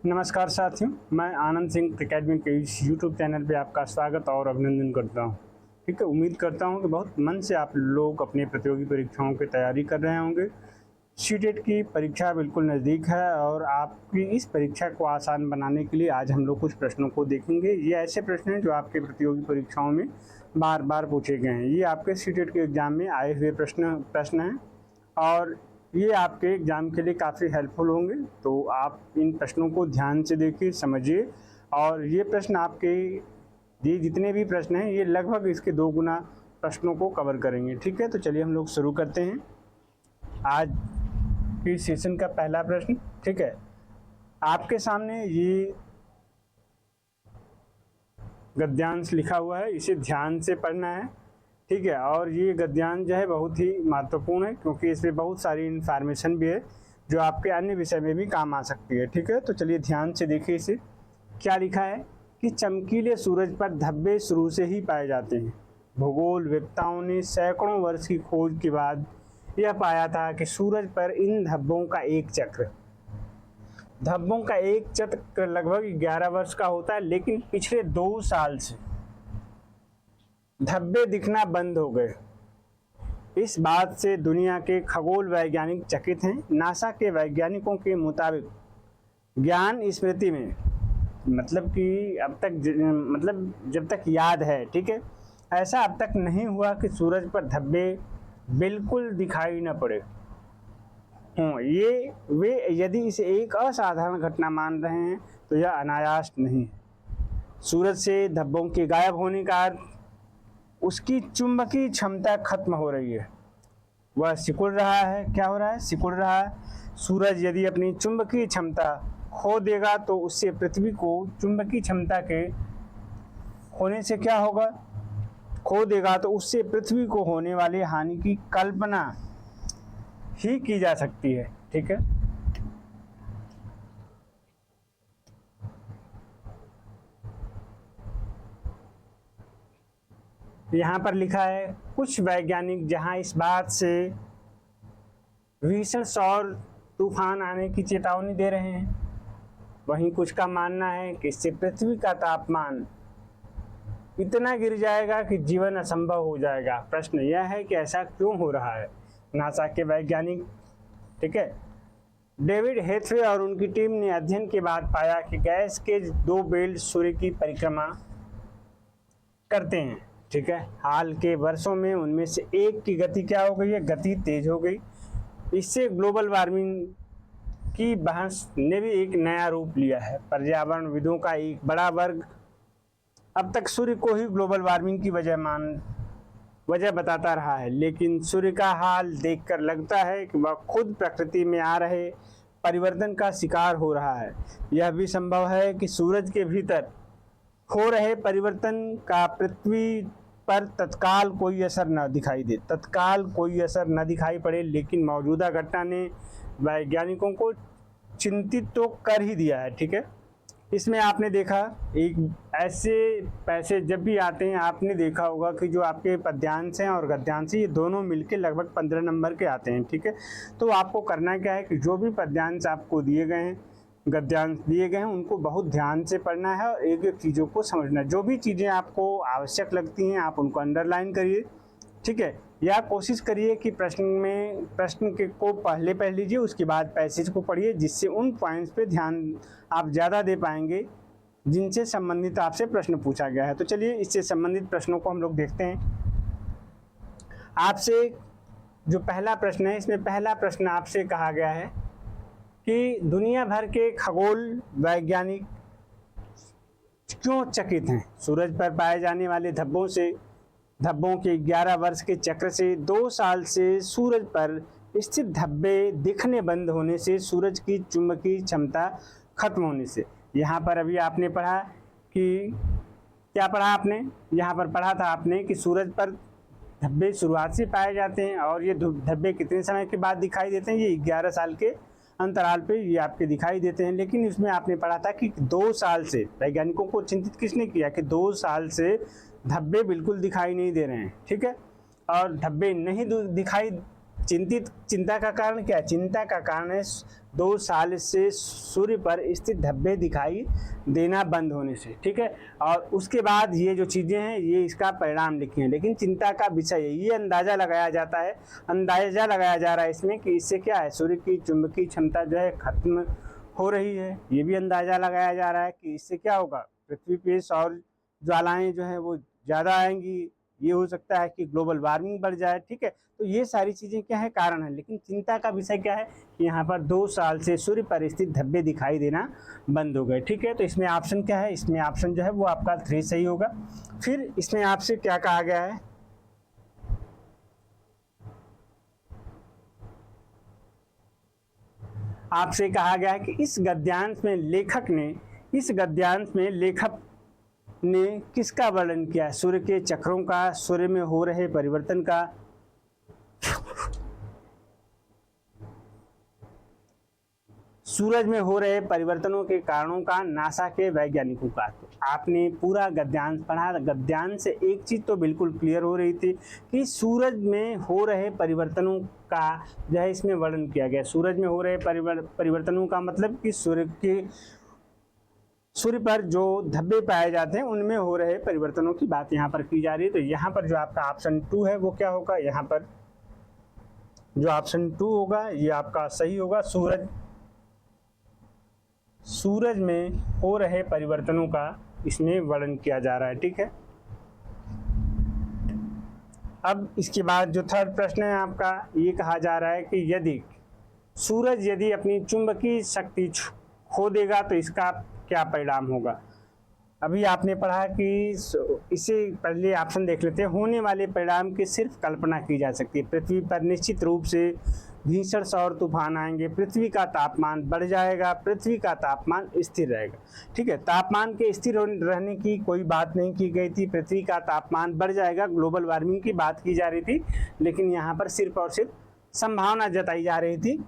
नमस्कार साथियों, मैं आनंद सिंह एकेडमी के इस यूट्यूब चैनल पे आपका स्वागत और अभिनंदन करता हूँ। ठीक है, उम्मीद करता हूँ कि बहुत मन से आप लोग अपनी प्रतियोगी परीक्षाओं की तैयारी कर रहे होंगे। सीटेट की परीक्षा बिल्कुल नज़दीक है और आपकी इस परीक्षा को आसान बनाने के लिए आज हम लोग कुछ प्रश्नों को देखेंगे। ये ऐसे प्रश्न हैं जो आपके प्रतियोगी परीक्षाओं में बार बार पूछे गए हैं। ये आपके सीटेट के एग्ज़ाम में आए हुए प्रश्न हैं और ये आपके एग्ज़ाम के लिए काफ़ी हेल्पफुल होंगे। तो आप इन प्रश्नों को ध्यान से देखिए, समझिए। और ये प्रश्न आपके ये जितने भी प्रश्न हैं ये लगभग इसके 2 गुना प्रश्नों को कवर करेंगे। ठीक है, तो चलिए हम लोग शुरू करते हैं आज के सेशन का पहला प्रश्न। ठीक है, आपके सामने ये गद्यांश लिखा हुआ है, इसे ध्यान से पढ़ना है। ठीक है, और ये गद्यांश जो है बहुत ही महत्वपूर्ण है क्योंकि इसमें बहुत सारी इन्फॉर्मेशन भी है जो आपके अन्य विषय में भी काम आ सकती है। ठीक है, तो चलिए ध्यान से देखिए इसे। क्या लिखा है कि चमकीले सूरज पर धब्बे शुरू से ही पाए जाते हैं। भूगोल वेत्ताओं ने सैकड़ों वर्ष की खोज के बाद यह पाया था कि सूरज पर इन धब्बों का एक चक्र लगभग 11 वर्ष का होता है, लेकिन पिछले 2 साल से धब्बे दिखना बंद हो गए। इस बात से दुनिया के खगोल वैज्ञानिक चकित हैं। नासा के वैज्ञानिकों के मुताबिक ज्ञान स्मृति में मतलब कि अब तक जब तक याद है, ठीक है, ऐसा अब तक नहीं हुआ कि सूरज पर धब्बे बिल्कुल दिखाई न पड़े। ये वे यदि इसे एक असाधारण घटना मान रहे हैं तो यह अनायास नहीं है। सूरज से धब्बों के गायब होने का अर्थ उसकी चुंबकीय क्षमता खत्म हो रही है, वह सिकुड़ रहा है। क्या हो रहा है? सिकुड़ रहा है। सूरज यदि अपनी चुंबकीय क्षमता खो देगा तो उससे पृथ्वी को चुंबकीय क्षमता के होने से क्या होगा? खो देगा तो उससे पृथ्वी को होने वाली हानि की कल्पना ही की जा सकती है। ठीक है, यहाँ पर लिखा है कुछ वैज्ञानिक जहाँ इस बात से भीषण सौर तूफान आने की चेतावनी दे रहे हैं, वहीं कुछ का मानना है कि इससे पृथ्वी का तापमान इतना गिर जाएगा कि जीवन असंभव हो जाएगा। प्रश्न यह है कि ऐसा क्यों हो रहा है। नासा के वैज्ञानिक, ठीक है, डेविड हेथवे और उनकी टीम ने अध्ययन के बाद पाया कि गैस के 2 बेल्ट सूर्य की परिक्रमा करते हैं। ठीक है, हाल के वर्षों में उनमें से एक की गति क्या हो गई है? गति तेज हो गई। इससे ग्लोबल वार्मिंग की बहस ने भी एक नया रूप लिया है। पर्यावरणविदों का एक बड़ा वर्ग अब तक सूर्य को ही ग्लोबल वार्मिंग की वजह बताता रहा है, लेकिन सूर्य का हाल देखकर लगता है कि वह खुद प्रकृति में आ रहे परिवर्तन का शिकार हो रहा है। यह भी संभव है कि सूरज के भीतर हो रहे परिवर्तन का पृथ्वी पर तत्काल कोई असर न दिखाई पड़े, लेकिन मौजूदा घटना ने वैज्ञानिकों को चिंतित तो कर ही दिया है। ठीक है, इसमें आपने देखा एक ऐसे पैसे जब भी आते हैं, आपने देखा होगा कि जो आपके पद्यांश हैं और गद्यांश ये दोनों मिलके लगभग 15 नंबर के आते हैं। ठीक है, तो आपको करना क्या है कि जो भी पद्यांश आपको दिए गए हैं, गद्यांश दिए गए हैं, उनको बहुत ध्यान से पढ़ना है और एक एक चीज़ों को समझना है। जो भी चीज़ें आपको आवश्यक लगती हैं आप उनको अंडरलाइन करिए। ठीक है, या कोशिश करिए कि प्रश्न के को पहले पढ़ लीजिए, उसके बाद पैसेज को पढ़िए, जिससे उन पॉइंट्स पे ध्यान आप ज़्यादा दे पाएंगे जिनसे संबंधित आपसे प्रश्न पूछा गया है। तो चलिए इससे संबंधित प्रश्नों को हम लोग देखते हैं। आपसे जो पहला प्रश्न है, इसमें पहला प्रश्न आपसे कहा गया है कि दुनिया भर के खगोल वैज्ञानिक क्यों चकित हैं? सूरज पर पाए जाने वाले धब्बों के 11 वर्ष के चक्र से 2 साल से सूरज पर स्थित धब्बे दिखने बंद होने से, सूरज की चुंबकीय क्षमता खत्म होने से। यहाँ पर अभी आपने पढ़ा कि क्या पढ़ा आपने? यहाँ पर पढ़ा था आपने कि सूरज पर धब्बे शुरुआत से पाए जाते हैं और ये धब्बे कितने समय के बाद दिखाई देते हैं? ये 11 साल के अंतराल पे ये आपके दिखाई देते हैं। लेकिन इसमें आपने पढ़ा था कि 2 साल से वैज्ञानिकों को चिंतित किसने किया कि 2 साल से धब्बे बिल्कुल दिखाई नहीं दे रहे हैं। ठीक है, और धब्बे नहीं दिखाई चिंता का कारण क्या है? चिंता का कारण है 2 साल से सूर्य पर स्थित धब्बे दिखाई देना बंद होने से, ठीक है। और उसके बाद ये जो चीज़ें हैं ये इसका परिणाम लिखे हैं, लेकिन चिंता का विषय है, ये अंदाज़ा लगाया जाता है, अंदाज़ा लगाया जा रहा है इसमें कि इससे क्या है, सूर्य की चुंबकीय क्षमता जो है खत्म हो रही है। ये भी अंदाज़ा लगाया जा रहा है कि इससे क्या होगा, पृथ्वी पे सौर ज्वालाएँ जो हैं वो ज़्यादा आएंगी, ये हो सकता है कि ग्लोबल वार्मिंग बढ़ जाए, ठीक है। तो ये सारी चीज़ें क्या है, कारण है। लेकिन चिंता का विषय क्या है कि यहाँ पर 2 साल से सूर्य पर स्थित धब्बे दिखाई देना बंद हो गए, ठीक है। तो इसमें ऑप्शन क्या है, इसमें ऑप्शन जो है वो आपका 3 सही होगा। फिर इसमें आपसे क्या कहा गया है, आपसे कहा गया है कि इस गद्यांश में लेखक ने किसका वर्णन किया है, सूर्य के चक्रों का, सूर्य में हो रहे परिवर्तन का, सूरज में हो रहे परिवर्तनों के कारणों का, नासा के वैज्ञानिकों का। तो आपने पूरा गद्यांश पढ़ा, गद्यांश से एक चीज तो बिल्कुल क्लियर हो रही थी कि सूरज में हो रहे परिवर्तनों का जो है इसमें वर्णन किया गया। सूरज में हो रहे परिवर्तनों का मतलब कि सूर्य पर जो धब्बे पाए जाते हैं उनमें हो रहे परिवर्तनों की बात यहाँ पर की जा रही है। तो यहाँ पर जो आपका ऑप्शन 2 है वो क्या होगा, यहाँ पर जो ऑप्शन 2 होगा ये आपका सही होगा। सूरज में हो रहे परिवर्तनों का इसमें वर्णन किया जा रहा है, ठीक है। अब इसके बाद जो थर्ड प्रश्न है आपका, ये कहा जा रहा है कि यदि सूरज अपनी चुंबकीय शक्ति खो देगा तो इसका क्या परिणाम होगा। अभी आपने पढ़ा कि इसे पहले ऑप्शन देख लेते हैं। होने वाले परिणाम की सिर्फ कल्पना की जा सकती है। पृथ्वी पर निश्चित रूप से भीषण सौर तूफान आएंगे, पृथ्वी का तापमान बढ़ जाएगा, पृथ्वी का तापमान स्थिर रहेगा, ठीक है। तापमान के स्थिर रहने की कोई बात नहीं की गई थी, पृथ्वी का तापमान बढ़ जाएगा, ग्लोबल वार्मिंग की बात की जा रही थी, लेकिन यहाँ पर सिर्फ और सिर्फ संभावना जताई जा रही थी।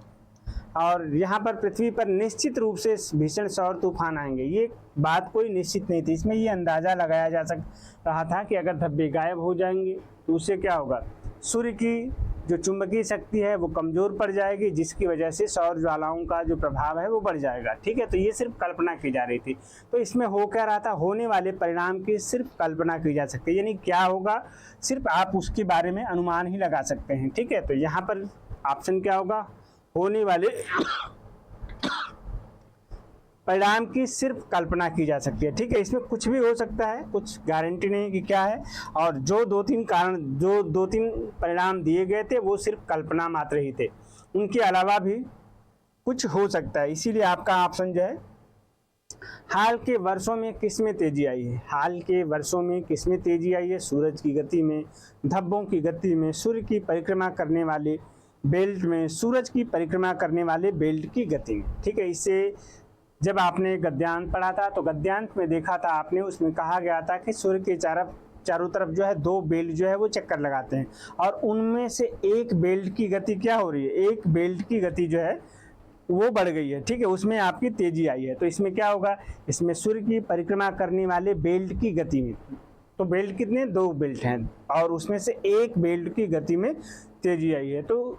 और यहाँ पर पृथ्वी पर निश्चित रूप से भीषण सौर तूफान आएंगे, ये बात कोई निश्चित नहीं थी। इसमें ये अंदाज़ा लगाया जा रहा था कि अगर धब्बे गायब हो जाएंगे तो उससे क्या होगा, सूर्य की जो चुंबकीय शक्ति है वो कमज़ोर पड़ जाएगी, जिसकी वजह से सौर ज्वालाओं का जो प्रभाव है वो बढ़ जाएगा, ठीक है। तो ये सिर्फ कल्पना की जा रही थी। तो इसमें हो क्या रहा था, होने वाले परिणाम की सिर्फ कल्पना की जा सकती है, यानी क्या होगा सिर्फ आप उसके बारे में अनुमान ही लगा सकते हैं, ठीक है। तो यहाँ पर ऑप्शन क्या होगा, होने वाले परिणाम की सिर्फ कल्पना की जा सकती है, ठीक है। इसमें कुछ भी हो सकता है, कुछ गारंटी नहीं कि क्या है। और जो दो तीन परिणाम दिए गए थे वो सिर्फ कल्पना मात्र ही थे, उनके अलावा भी कुछ हो सकता है। इसीलिए आपका ऑप्शन जो है, हाल के वर्षों में किसमें तेजी आई है, हाल के वर्षों में किसमें तेजी आई है, सूरज की गति में, धब्बों की गति में, सूर्य की परिक्रमा करने वाले बेल्ट में, सूरज की परिक्रमा करने वाले बेल्ट की गति में, ठीक है। इससे जब आपने गद्यांश पढ़ा था तो गद्यांश में देखा था आपने, उसमें कहा गया था कि सूर्य के चारों तरफ जो है 2 बेल्ट जो है वो चक्कर लगाते हैं, और उनमें से एक बेल्ट की गति क्या हो रही है, एक बेल्ट की गति जो है वो बढ़ गई है, ठीक है, उसमें आपकी तेजी आई है। तो इसमें क्या होगा, इसमें सूर्य की परिक्रमा करने वाले बेल्ट की गति में, तो बेल्ट कितने, 2 बेल्ट हैं, और उसमें से एक बेल्ट की गति में तेजी आई है। तो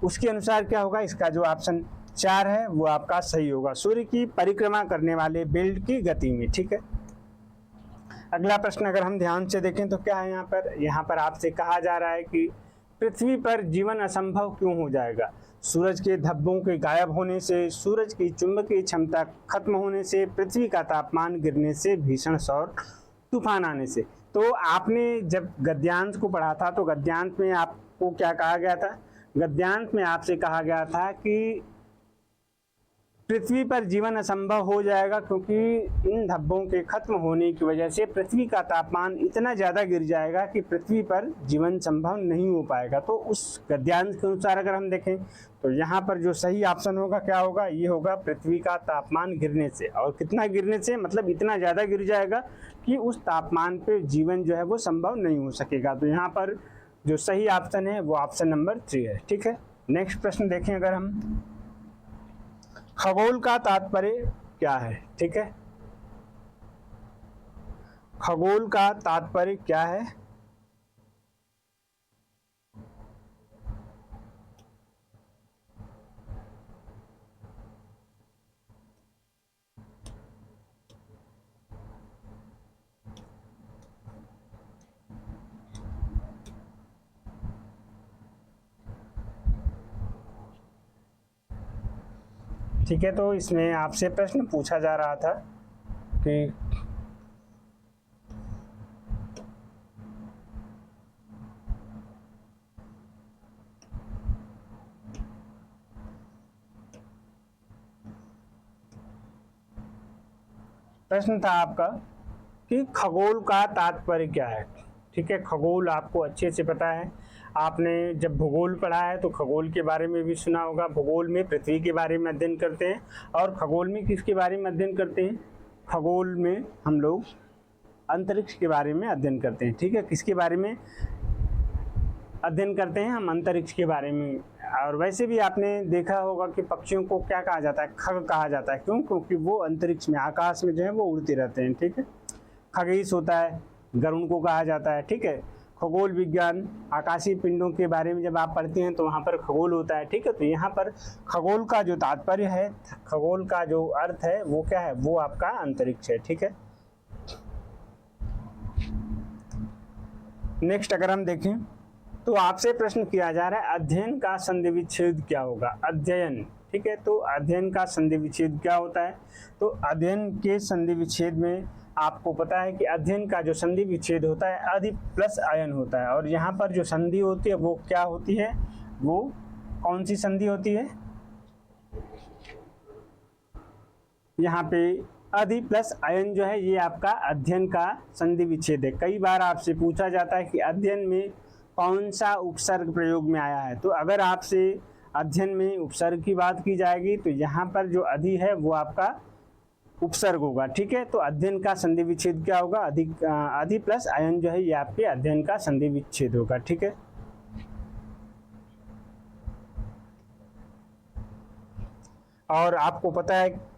उसके अनुसार क्या होगा, इसका जो ऑप्शन 4 है वो आपका सही होगा, सूर्य की परिक्रमा करने वाले बेल्ट की गति में, ठीक है। अगला प्रश्न अगर हम ध्यान से देखें तो क्या है यहाँ पर आपसे कहा जा रहा है कि पृथ्वी पर जीवन असंभव क्यों हो जाएगा, सूरज के धब्बों के गायब होने से, सूरज की चुंबकीय क्षमता खत्म होने से, पृथ्वी का तापमान गिरने से, भीषण सौर तूफान आने से। तो आपने जब गद्यांश को पढ़ा था तो गद्यांश में आपको क्या कहा गया था, गद्यांश में आपसे कहा गया था कि पृथ्वी पर जीवन असंभव हो जाएगा, क्योंकि इन धब्बों के खत्म होने की वजह से पृथ्वी का तापमान इतना ज़्यादा गिर जाएगा कि पृथ्वी पर जीवन संभव नहीं हो पाएगा। तो उस गद्यांश के अनुसार अगर हम देखें तो यहाँ पर जो सही ऑप्शन होगा क्या होगा, ये होगा पृथ्वी का तापमान गिरने से। और कितना गिरने से, मतलब इतना ज़्यादा गिर जाएगा कि उस तापमान पर जीवन जो है वो संभव नहीं हो सकेगा। तो यहाँ पर जो सही ऑप्शन है वो ऑप्शन नंबर 3 है, ठीक है। नेक्स्ट प्रश्न देखें अगर हम, खगोल का तात्पर्य क्या है, ठीक है, खगोल का तात्पर्य क्या है। ठीक है, तो इसमें आपसे प्रश्न पूछा जा रहा था कि प्रश्न था आपका कि खगोल का तात्पर्य क्या है। ठीक है, खगोल आपको अच्छे से पता है, आपने जब भूगोल पढ़ा है तो खगोल के बारे में भी सुना होगा। भूगोल में पृथ्वी के बारे में अध्ययन करते हैं, और खगोल में किसके बारे में अध्ययन करते हैं? खगोल में हम लोग अंतरिक्ष के बारे में अध्ययन करते हैं। ठीक है, किसके बारे में अध्ययन करते हैं? हम अंतरिक्ष के बारे में। और वैसे भी आपने देखा होगा कि पक्षियों को क्या कहा जाता है? खग कहा जाता है। क्यों? क्योंकि वो अंतरिक्ष में, आकाश में जो है वो उड़ते रहते हैं। ठीक है, खगेश होता है, गरुड़ को कहा जाता है। ठीक है, खगोल विज्ञान, आकाशीय पिंडों के बारे में जब आप पढ़ते हैं तो वहाँ पर खगोल होता है। ठीक है, तो यहाँ पर खगोल का जो तात्पर्य है, खगोल का जो अर्थ है वो क्या है? वो आपका अंतरिक्ष है। ठीक है, नेक्स्ट अगर हम देखें तो आपसे प्रश्न किया जा रहा है अध्ययन का संधि विच्छेद क्या होगा? अध्ययन, ठीक है, तो अध्ययन का संधि विच्छेद क्या होता है? तो अध्ययन के संधि विच्छेद में आपको पता है कि अध्ययन का जो संधि विच्छेद होता है अधि प्लस अयन होता है, और यहाँ पर जो संधि होती है वो क्या होती है? वो कौन सी संधि होती है? यहाँ पे अधि प्लस अयन जो है ये आपका अध्ययन का संधि विच्छेद है। कई बार आपसे पूछा जाता है कि अध्ययन में कौन सा उपसर्ग प्रयोग में आया है। तो अगर आपसे अध्ययन में उपसर्ग की बात की जाएगी तो यहाँ पर जो अधि है वो आपका उपसर्ग होगा। ठीक है, तो अध्ययन का संधि विच्छेद क्या होगा? अधि प्लस अयन जो है ये आपके अध्ययन का संधि विच्छेद होगा। ठीक है, और आपको पता है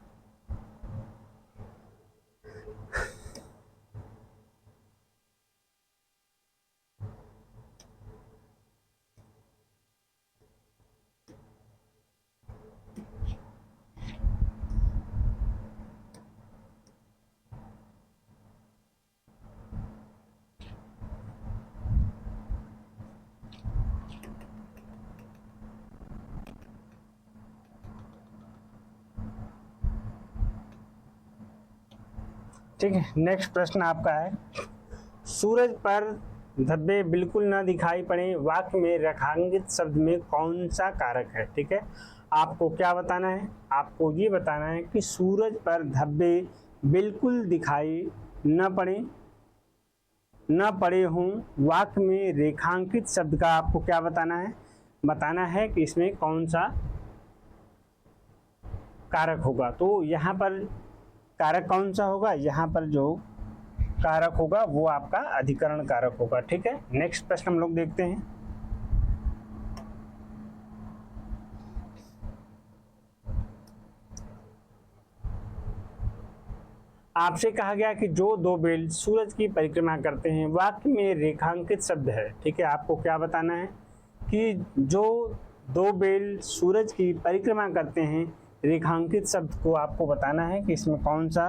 ठीक है, नेक्स्ट प्रश्न आपका है सूरज पर धब्बे बिल्कुल न दिखाई पड़े, वाक्य में रेखांकित शब्द में कौन सा कारक है? ठीक है, आपको क्या बताना है? आपको ये बताना है कि सूरज पर धब्बे बिल्कुल दिखाई न पड़े हों, वाक्य में रेखांकित शब्द का आपको क्या बताना है? बताना है कि इसमें कौन सा कारक होगा। तो यहाँ पर कारक कौन सा होगा? यहाँ पर जो कारक होगा वो आपका अधिकरण कारक होगा। ठीक है, नेक्स्ट प्रश्न हम लोग देखते हैं। आपसे कहा गया कि जो दो बेल सूरज की परिक्रमा करते हैं, वाक्य में रेखांकित शब्द है। ठीक है, आपको क्या बताना है कि जो दो बेल सूरज की परिक्रमा करते हैं, रेखांकित शब्द को आपको बताना है कि इसमें कौन सा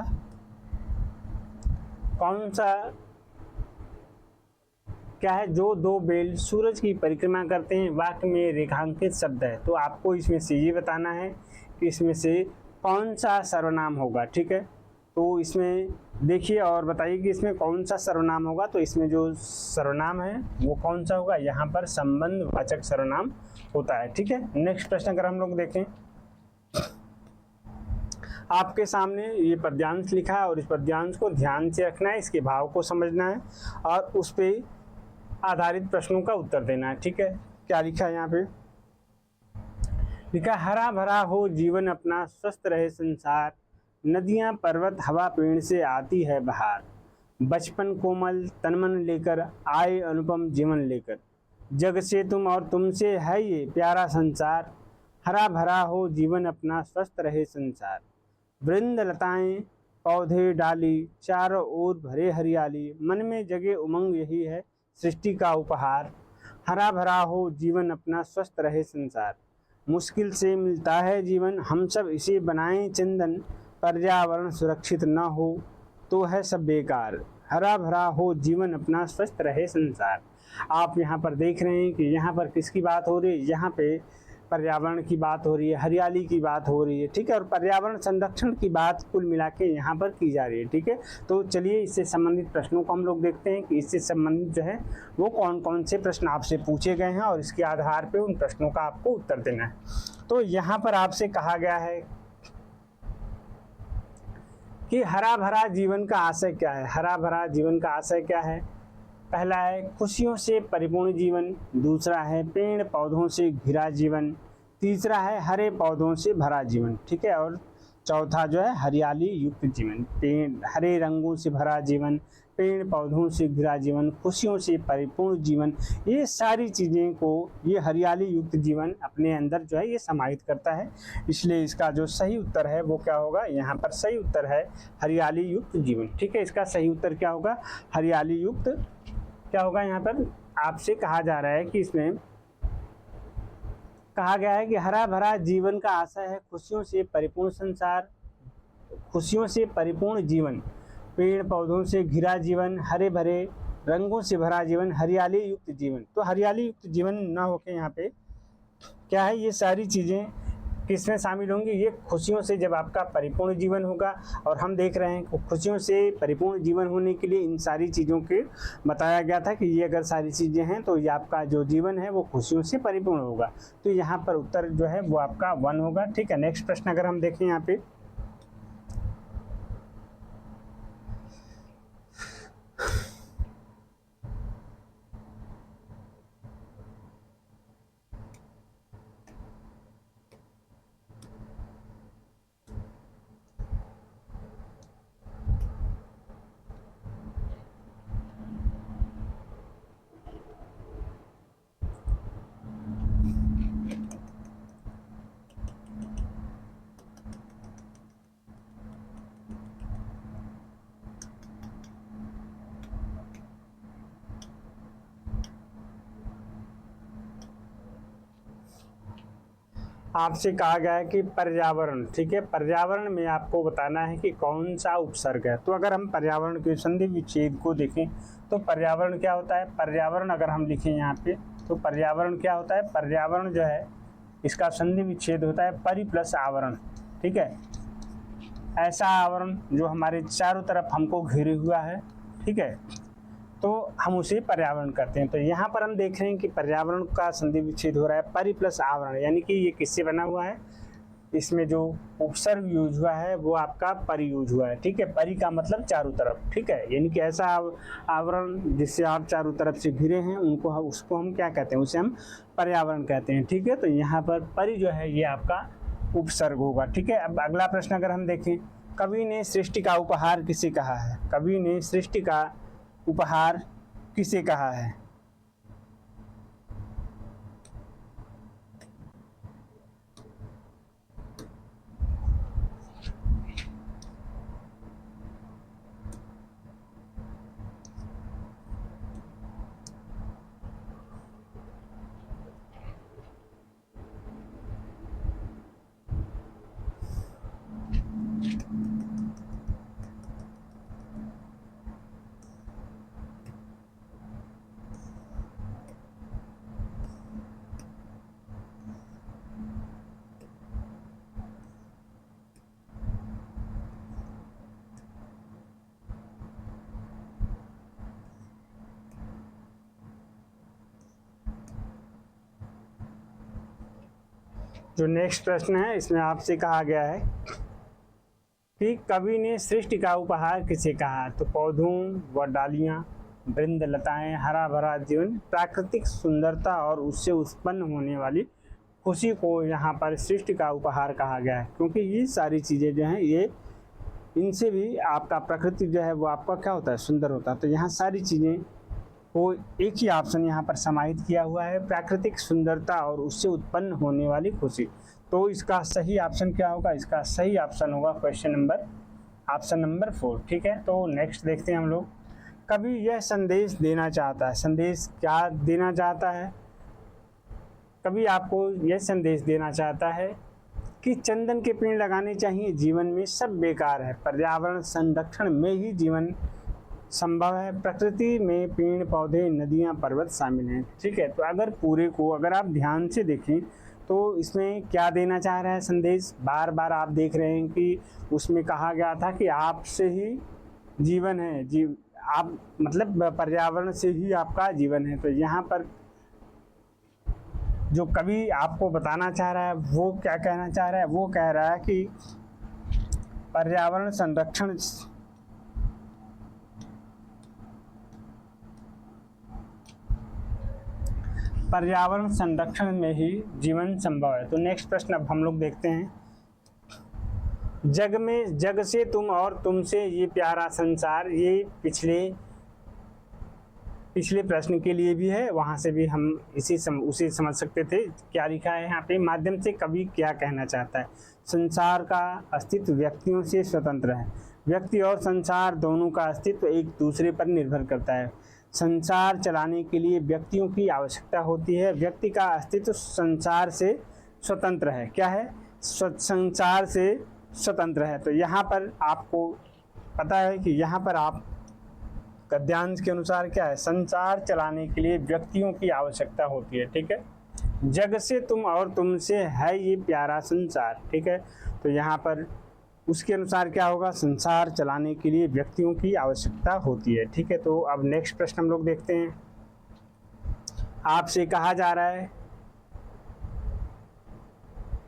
क्या है? जो दो बेल सूरज की परिक्रमा करते हैं, वाक्य में रेखांकित शब्द है। तो आपको इसमें से ये बताना है कि इसमें से कौन सा सर्वनाम होगा। ठीक है, तो इसमें देखिए और बताइए कि इसमें कौन सा सर्वनाम होगा। तो इसमें जो सर्वनाम है वो कौन सा होगा? यहाँ पर संबंधवाचक सर्वनाम होता है। ठीक है, नेक्स्ट प्रश्न अगर हम लोग देखें, आपके सामने ये पद्यांश लिखा है और इस पद्यांश को ध्यान से रखना है, इसके भाव को समझना है और उस पे आधारित प्रश्नों का उत्तर देना है। ठीक है, क्या लिखा है यहाँ पे? लिखा हरा भरा हो जीवन अपना, स्वस्थ रहे संसार, नदियाँ पर्वत हवा पेड़ से आती है बहार, बचपन कोमल तनमन लेकर आए अनुपम जीवन लेकर, जग से तुम और तुमसे है ये प्यारा संसार, हरा भरा हो जीवन अपना, स्वस्थ रहे संसार, वृंद लताएं पौधे डाली, चारों ओर भरे हरियाली, मन में जगे उमंग यही है सृष्टि का उपहार, हरा भरा हो जीवन अपना, स्वस्थ रहे संसार, मुश्किल से मिलता है जीवन, हम सब इसे बनाएं चंदन, पर्यावरण सुरक्षित न हो तो है सब बेकार, हरा भरा हो जीवन अपना, स्वस्थ रहे संसार। आप यहाँ पर देख रहे हैं कि यहाँ पर किसकी बात हो रही है? यहाँ पे पर्यावरण की बात हो रही है, हरियाली की बात हो रही है, ठीक है, और पर्यावरण संरक्षण की बात कुल मिला के यहाँ पर की जा रही है, ठीक है। तो चलिए इससे संबंधित प्रश्नों को हम लोग देखते हैं कि इससे संबंधित जो है वो कौन कौन से प्रश्न आपसे पूछे गए हैं और इसके आधार पर उन प्रश्नों का आपको उत्तर देना है। तो यहाँ पर आपसे कहा गया है कि हरा भरा जीवन का आशय क्या है। हरा भरा जीवन का आशय क्या है? पहला है खुशियों से परिपूर्ण जीवन, दूसरा है पेड़ पौधों से घिरा जीवन, तीसरा है हरे पौधों से भरा जीवन, ठीक है, और चौथा जो है हरियाली युक्त जीवन। पेड़ हरे रंगों से भरा जीवन, पेड़ पौधों से घिरा जीवन, खुशियों से परिपूर्ण जीवन, ये सारी चीज़ें को ये हरियाली युक्त जीवन अपने अंदर जो है ये समाहित करता है। इसलिए इसका जो सही उत्तर है वो क्या होगा? यहाँ पर सही उत्तर है हरियाली युक्त जीवन, ठीक है। इसका सही उत्तर क्या होगा? हरियाली युक्त क्या होगा? यहाँ पर आपसे कहा जा रहा है कि इसमें कहा गया है कि हरा भरा जीवन का आशय है खुशियों से परिपूर्ण संसार, खुशियों से परिपूर्ण जीवन, पेड़ पौधों से घिरा जीवन, हरे भरे रंगों से भरा जीवन, हरियाली युक्त जीवन। तो हरियाली युक्त जीवन ना होके यहाँ पे क्या है, ये सारी चीज़ें किसमें शामिल होंगी? ये खुशियों से जब आपका परिपूर्ण जीवन होगा, और हम देख रहे हैं कि खुशियों से परिपूर्ण जीवन होने के लिए इन सारी चीज़ों के बताया गया था कि ये अगर सारी चीज़ें हैं तो ये आपका जो जीवन है वो खुशियों से परिपूर्ण होगा। तो यहाँ पर उत्तर जो है वो आपका 1 होगा, ठीक है। नेक्स्ट प्रश्न अगर हम देखें यहाँ पे, आपसे कहा गया है कि पर्यावरण, ठीक है, पर्यावरण में आपको बताना है कि कौन सा उपसर्ग है। तो अगर हम पर्यावरण के संधि विच्छेद को देखें तो पर्यावरण क्या होता है? पर्यावरण अगर हम लिखें यहाँ पे तो पर्यावरण क्या होता है? पर्यावरण जो है इसका संधि विच्छेद होता है परि प्लस आवरण, ठीक है, ऐसा आवरण जो हमारे चारों तरफ हमको घेरे हुआ है, ठीक है, तो हम उसे पर्यावरण कहते हैं। तो यहाँ पर हम देख रहे हैं कि पर्यावरण का संधि विच्छेद हो रहा है परि प्लस आवरण, यानी कि ये किससे बना हुआ है? इसमें जो उपसर्ग यूज हुआ है वो आपका परि यूज हुआ है, ठीक है। परि का मतलब चारों तरफ, ठीक है, यानी कि ऐसा आवरण जिससे आप चारों तरफ से घिरे हैं उसको हम क्या कहते हैं? उसे हम पर्यावरण कहते हैं, ठीक है। तो यहाँ पर परि जो है ये आपका उपसर्ग होगा, ठीक है। अब अगला प्रश्न अगर हम देखें, कवि ने सृष्टि का उपहार किसे कहा है? कवि ने सृष्टि का उपहार किसे कहा है? जो नेक्स्ट प्रश्न है इसमें आपसे कहा गया है कि कवि ने सृष्टि का उपहार किसे कहा? तो पौधों व डालियां, वृंद लताएं, हरा भरा जीवन, प्राकृतिक सुंदरता और उससे उत्पन्न होने वाली खुशी को यहाँ पर सृष्टि का उपहार कहा गया है, क्योंकि ये सारी चीज़ें जो हैं ये इनसे भी आपका प्रकृति जो है वो आपका क्या होता है? सुंदर होता है। तो यहाँ सारी चीज़ें को एक ही ऑप्शन यहाँ पर समाहित किया हुआ है, प्राकृतिक सुंदरता और उससे उत्पन्न होने वाली खुशी। तो इसका सही ऑप्शन क्या होगा? इसका सही ऑप्शन होगा ऑप्शन नंबर 4, ठीक है। तो नेक्स्ट देखते हैं हम लोग, कवि यह संदेश देना चाहता है। संदेश क्या देना चाहता है? कवि आपको यह संदेश देना चाहता है कि चंदन के पेड़ लगाने चाहिए, जीवन में सब बेकार है, पर्यावरण संरक्षण में ही जीवन संभव है, प्रकृति में पेड़ पौधे नदियां पर्वत शामिल हैं, ठीक है। तो अगर पूरे को अगर आप ध्यान से देखें तो इसमें क्या देना चाह रहा है संदेश? बार बार आप देख रहे हैं कि उसमें कहा गया था कि आपसे ही जीवन है, आप मतलब पर्यावरण से ही आपका जीवन है। तो यहाँ पर जो कवि आपको बताना चाह रहा है वो क्या कहना चाह रहा है? वो कह रहा है कि पर्यावरण संरक्षण में ही जीवन संभव है। तो नेक्स्ट प्रश्न अब हम लोग देखते हैं। जग से तुम और तुमसे ये प्यारा संसार, ये पिछले प्रश्न के लिए भी है, वहाँ से भी हम उसे समझ सकते थे। क्या लिखा है यहाँ पे? माध्यम से कवि क्या कहना चाहता है? संसार का अस्तित्व व्यक्तियों से स्वतंत्र है। व्यक्ति और संसार दोनों का अस्तित्व एक दूसरे पर निर्भर करता है। संसार चलाने के लिए व्यक्तियों की आवश्यकता होती है। व्यक्ति का अस्तित्व संसार से स्वतंत्र है। क्या है? संसार से स्वतंत्र है। तो यहाँ पर आपको पता है कि यहाँ पर आप गद्यांश के अनुसार क्या है? संसार चलाने के लिए व्यक्तियों की आवश्यकता होती है। ठीक है, जग से तुम और तुमसे है ये प्यारा संसार। ठीक है, तो यहाँ पर उसके अनुसार क्या होगा? संसार चलाने के लिए व्यक्तियों की आवश्यकता होती है। ठीक है, तो अब नेक्स्ट प्रश्न हम लोग देखते हैं। आपसे कहा जा रहा है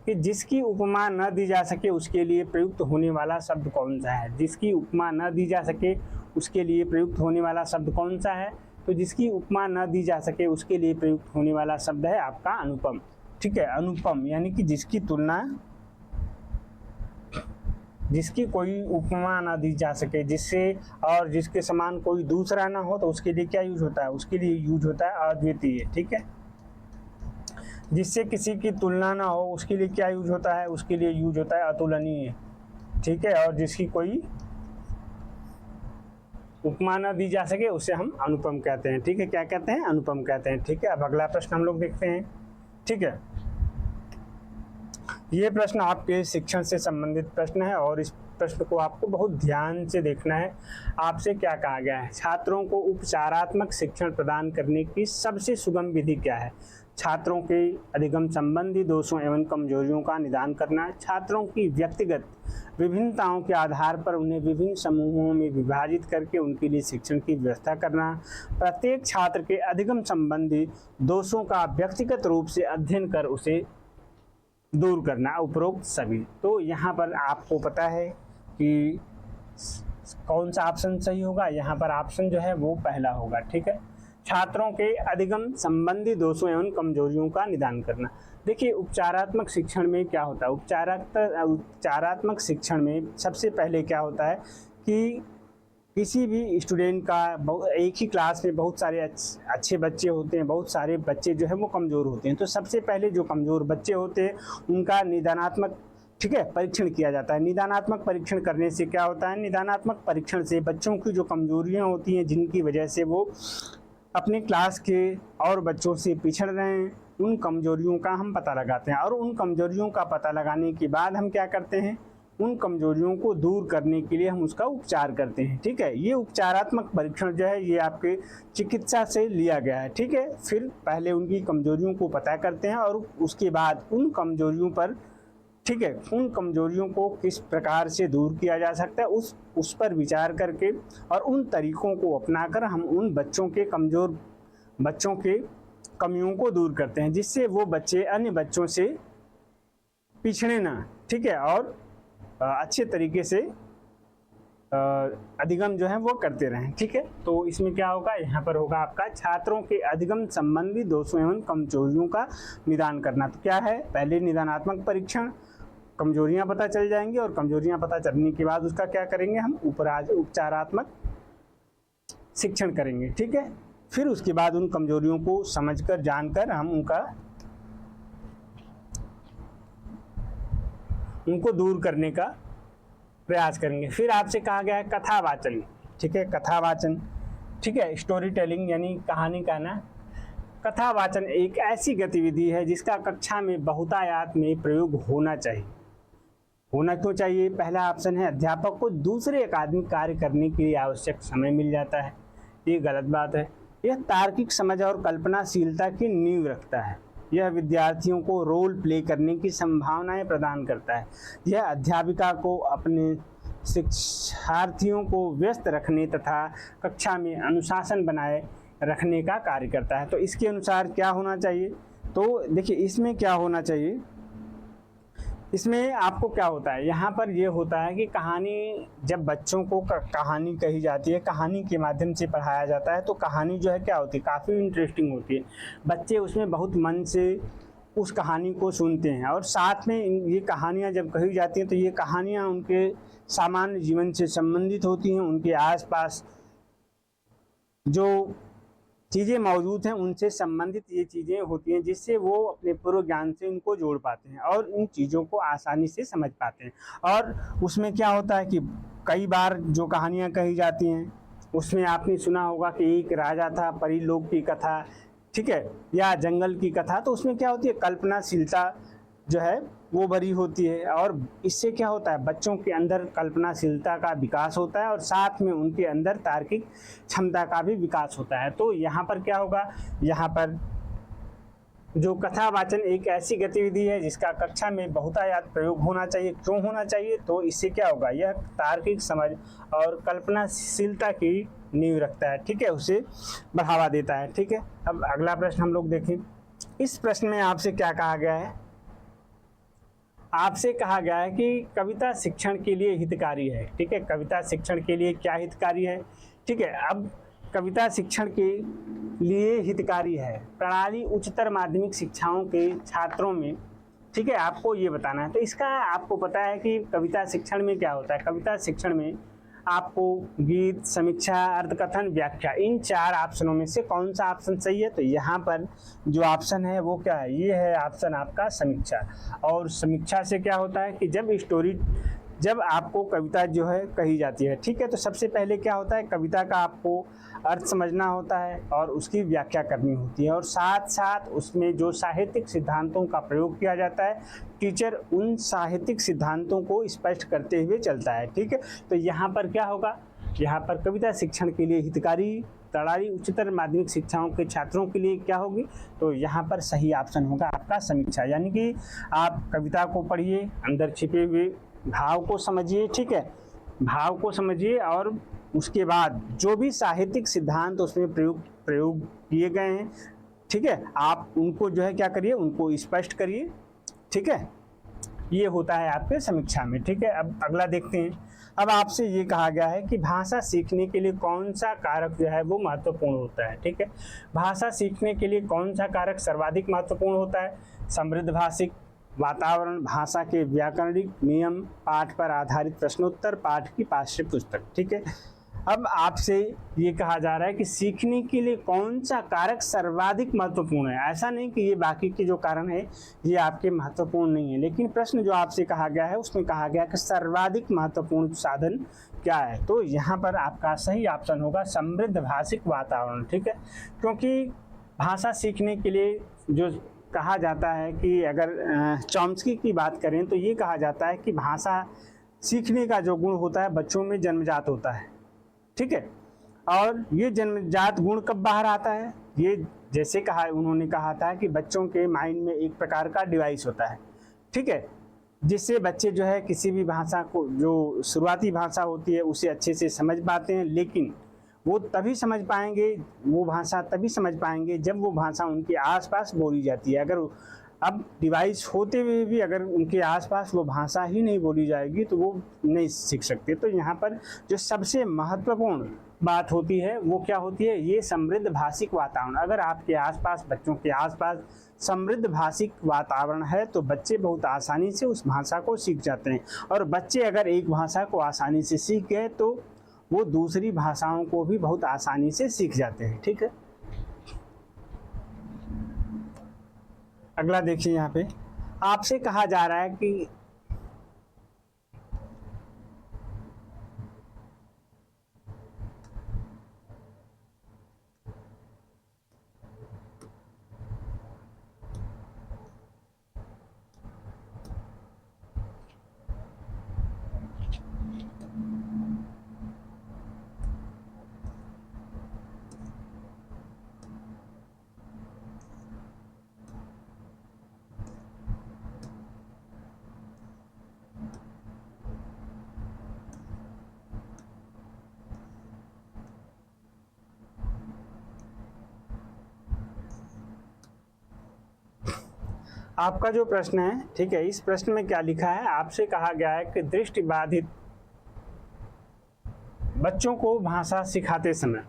कि जिसकी उपमा न दी जा सके उसके लिए प्रयुक्त होने वाला शब्द कौन सा है? जिसकी उपमा न दी जा सके उसके लिए प्रयुक्त होने वाला शब्द कौन सा है? तो जिसकी उपमा न दी जा सके उसके लिए प्रयुक्त होने वाला शब्द है आपका अनुपम। ठीक है, अनुपम यानी कि जिसकी तुलना, जिसकी कोई उपमा ना दी जा सके, जिससे और जिसके समान कोई दूसरा ना हो, तो उसके लिए क्या यूज होता है? उसके लिए यूज होता है अद्वितीय। ठीक है, जिससे किसी की तुलना ना हो उसके लिए क्या यूज होता है? उसके लिए यूज होता है अतुलनीय। ठीक है, और जिसकी कोई उपमा न दी जा सके उसे हम अनुपम कहते हैं। ठीक है, क्या कहते हैं? अनुपम कहते हैं। ठीक है, अब अगला प्रश्न हम लोग देखते हैं। ठीक है, ये प्रश्न आपके शिक्षण से संबंधित प्रश्न है और इस प्रश्न को आपको बहुत ध्यान से देखना है। आपसे क्या कहा गया है? छात्रों को उपचारात्मक शिक्षण प्रदान करने की सबसे सुगम विधि क्या है? छात्रों के अधिगम संबंधी दोषों एवं कमजोरियों का निदान करना, छात्रों की व्यक्तिगत विभिन्नताओं के आधार पर उन्हें विभिन्न समूहों में विभाजित करके उनके लिए शिक्षण की व्यवस्था करना, प्रत्येक छात्र के अधिगम संबंधी दोषों का व्यक्तिगत रूप से अध्ययन कर उसे दूर करना, उपरोक्त सभी। तो यहाँ पर आपको पता है कि कौन सा ऑप्शन सही होगा? यहाँ पर ऑप्शन जो है वो पहला होगा। ठीक है, छात्रों के अधिगम संबंधी दोषों एवं कमजोरियों का निदान करना। देखिए, उपचारात्मक शिक्षण में क्या होता है? उपचारात्मक शिक्षण में सबसे पहले क्या होता है कि किसी भी स्टूडेंट का एक ही क्लास में बहुत सारे अच्छे बच्चे होते हैं, बहुत सारे बच्चे जो है वो कमज़ोर होते हैं। तो सबसे पहले जो कमज़ोर बच्चे होते हैं उनका निदानात्मक, ठीक है, परीक्षण किया जाता है। निदानात्मक परीक्षण करने से क्या होता है? निदानात्मक परीक्षण से बच्चों की जो कमजोरियां होती हैं, जिनकी वजह से वो अपने क्लास के और बच्चों से पिछड़ रहे हैं, उन कमजोरियों का हम पता लगाते हैं। और उन कमजोरियों का पता लगाने के बाद हम क्या करते हैं? उन कमजोरियों को दूर करने के लिए हम उसका उपचार करते हैं। ठीक है, ये उपचारात्मक परीक्षण जो है ये आपके चिकित्सा से लिया गया है। ठीक है, फिर पहले उनकी कमजोरियों को पता करते हैं और उसके बाद उन कमजोरियों पर, ठीक है, उन कमजोरियों को किस प्रकार से दूर किया जा सकता है उस पर विचार करके और उन तरीकों को अपनाकर हम उन बच्चों के कमज़ोर बच्चों के कमियों को दूर करते हैं, जिससे वो बच्चे अन्य बच्चों से पिछड़े ना। ठीक है, और अच्छे तरीके से अधिगम जो है वो करते रहें। ठीक है, तो इसमें क्या होगा? यहाँ पर होगा आपका छात्रों के अधिगम संबंधी दोषों एवं कमजोरियों का निदान करना। तो क्या है? पहले निदानात्मक परीक्षण, कमजोरियां पता चल जाएंगी और कमजोरियां पता चलने के बाद उसका क्या करेंगे? हम उपचारात्मक शिक्षण करेंगे। ठीक है, फिर उसके बाद उन कमजोरियों को समझकर जानकर हम उनको दूर करने का प्रयास करेंगे। फिर आपसे कहा गया है कथावाचन। ठीक है, कथावाचन, ठीक है, स्टोरी टेलिंग यानी कहानी कहना। कथावाचन एक ऐसी गतिविधि है जिसका कक्षा में बहुतायत में प्रयोग होना चाहिए। होना क्यों चाहिए? पहला ऑप्शन है अध्यापक को दूसरे अकादमिक कार्य करने के लिए आवश्यक समय मिल जाता है। ये गलत बात है। यह तार्किक समझ और कल्पनाशीलता की नींव रखता है। यह विद्यार्थियों को रोल प्ले करने की संभावनाएं प्रदान करता है। यह अध्यापिका को अपने शिक्षार्थियों को व्यस्त रखने तथा कक्षा में अनुशासन बनाए रखने का कार्य करता है। तो इसके अनुसार क्या होना चाहिए, तो देखिए इसमें क्या होना चाहिए, इसमें आपको क्या होता है, यहाँ पर ये होता है कि कहानी, जब बच्चों को कहानी कही जाती है, कहानी के माध्यम से पढ़ाया जाता है, तो कहानी जो है क्या होती है, काफ़ी इंटरेस्टिंग होती है। बच्चे उसमें बहुत मन से उस कहानी को सुनते हैं, और साथ में ये कहानियाँ जब कही जाती हैं तो ये कहानियाँ उनके सामान्य जीवन से संबंधित होती हैं, उनके आसपास जो चीज़ें मौजूद हैं उनसे संबंधित ये चीज़ें होती हैं, जिससे वो अपने पूर्व ज्ञान से इनको जोड़ पाते हैं और इन चीज़ों को आसानी से समझ पाते हैं। और उसमें क्या होता है कि कई बार जो कहानियाँ कही जाती हैं उसमें आपने सुना होगा कि एक राजा था, परीलोक की कथा, ठीक है, या जंगल की कथा, तो उसमें क्या होती है, कल्पनाशीलता जो है वो भरी होती है, और इससे क्या होता है, बच्चों के अंदर कल्पनाशीलता का विकास होता है और साथ में उनके अंदर तार्किक क्षमता का भी विकास होता है। तो यहाँ पर क्या होगा, यहाँ पर जो कथावाचन एक ऐसी गतिविधि है जिसका कक्षा में बहुतायत प्रयोग होना चाहिए। क्यों होना चाहिए, तो इससे क्या होगा, यह तार्किक समझ और कल्पनाशीलता की नींव रखता है, ठीक है, उसे बढ़ावा देता है। ठीक है, अब अगला प्रश्न हम लोग देखें। इस प्रश्न में आपसे क्या कहा गया है, आपसे कहा गया है कि कविता शिक्षण के लिए हितकारी है। ठीक है, कविता शिक्षण के लिए क्या हितकारी है, ठीक है। अब कविता शिक्षण के लिए हितकारी है प्रणाली उच्चतर माध्यमिक शिक्षाओं के छात्रों में, ठीक है, आपको ये बताना है। तो इसका आपको पता है कि कविता शिक्षण में क्या होता है। कविता शिक्षण में आपको गीत, समीक्षा, अर्थकथन, व्याख्या, इन 4 ऑप्शनों में से कौन सा ऑप्शन सही है, तो यहाँ पर जो ऑप्शन है वो क्या है, ये है ऑप्शन आपका समीक्षा। और समीक्षा से क्या होता है कि जब आपको कविता जो है कही जाती है, ठीक है, तो सबसे पहले क्या होता है, कविता का आपको अर्थ समझना होता है और उसकी व्याख्या करनी होती है, और साथ साथ उसमें जो साहित्यिक सिद्धांतों का प्रयोग किया जाता है, टीचर उन साहित्यिक सिद्धांतों को स्पष्ट करते हुए चलता है। ठीक है, तो यहाँ पर क्या होगा, यहाँ पर कविता शिक्षण के लिए हितकारी प्रणाली उच्चतर माध्यमिक शिक्षाओं के छात्रों के लिए क्या होगी, तो यहाँ पर सही ऑप्शन होगा आपका समीक्षा। यानी कि आप कविता को पढ़िए, अंदर छिपे हुए भाव को समझिए, ठीक है, भाव को समझिए, और उसके बाद जो भी साहित्यिक सिद्धांत उसमें प्रयोग किए गए हैं, ठीक है, आप उनको जो है क्या करिए, उनको स्पष्ट करिए। ठीक है, ये होता है आपके समीक्षा में। ठीक है, अब अगला देखते हैं। अब आपसे ये कहा गया है कि भाषा सीखने के लिए कौन सा कारक जो है वो महत्वपूर्ण होता है। ठीक है, भाषा सीखने के लिए कौन सा कारक सर्वाधिक महत्वपूर्ण होता है। समृद्ध भाषिक वातावरण, भाषा के व्याकरणिक नियम, पाठ पर आधारित प्रश्नोत्तर, पाठ की पाठ्य पुस्तक। ठीक है, अब आपसे ये कहा जा रहा है कि सीखने के लिए कौन सा कारक सर्वाधिक महत्वपूर्ण है। ऐसा नहीं कि ये बाकी के जो कारण है ये आपके महत्वपूर्ण नहीं है, लेकिन प्रश्न जो आपसे कहा गया है उसमें कहा गया कि सर्वाधिक महत्वपूर्ण साधन क्या है, तो यहाँ पर आपका सही ऑप्शन होगा समृद्ध भाषिक वातावरण। ठीक है, क्योंकि भाषा सीखने के लिए जो कहा जाता है कि अगर चॉम्स्की की बात करें तो ये कहा जाता है कि भाषा सीखने का जो गुण होता है बच्चों में जन्मजात होता है। ठीक है, और ये जन्मजात गुण कब बाहर आता है, ये जैसे उन्होंने कहा था कि बच्चों के माइंड में एक प्रकार का डिवाइस होता है, ठीक है, जिससे बच्चे जो है किसी भी भाषा को, जो शुरुआती भाषा होती है उसे अच्छे से समझ पाते हैं, लेकिन वो तभी समझ पाएंगे, वो भाषा तभी समझ पाएंगे जब वो भाषा उनके आसपास बोली जाती है। अगर अब डिवाइस होते हुए भी अगर उनके आसपास वो भाषा ही नहीं बोली जाएगी तो वो नहीं सीख सकते। तो यहाँ पर जो सबसे महत्वपूर्ण बात होती है वो क्या होती है, ये समृद्ध भाषिक वातावरण। अगर आपके आसपास, बच्चों के आसपास समृद्ध भाषिक वातावरण है तो बच्चे बहुत आसानी से उस भाषा को सीख जाते हैं, और बच्चे अगर एक भाषा को आसानी से सीख गए तो वो दूसरी भाषाओं को भी बहुत आसानी से सीख जाते हैं। ठीक है, अगला देखिए, यहाँ पे आपसे कहा जा रहा है कि आपका जो प्रश्न है, ठीक है, इस प्रश्न में क्या लिखा है, आपसे कहा गया है कि दृष्टिबाधित बच्चों को भाषा सिखाते समय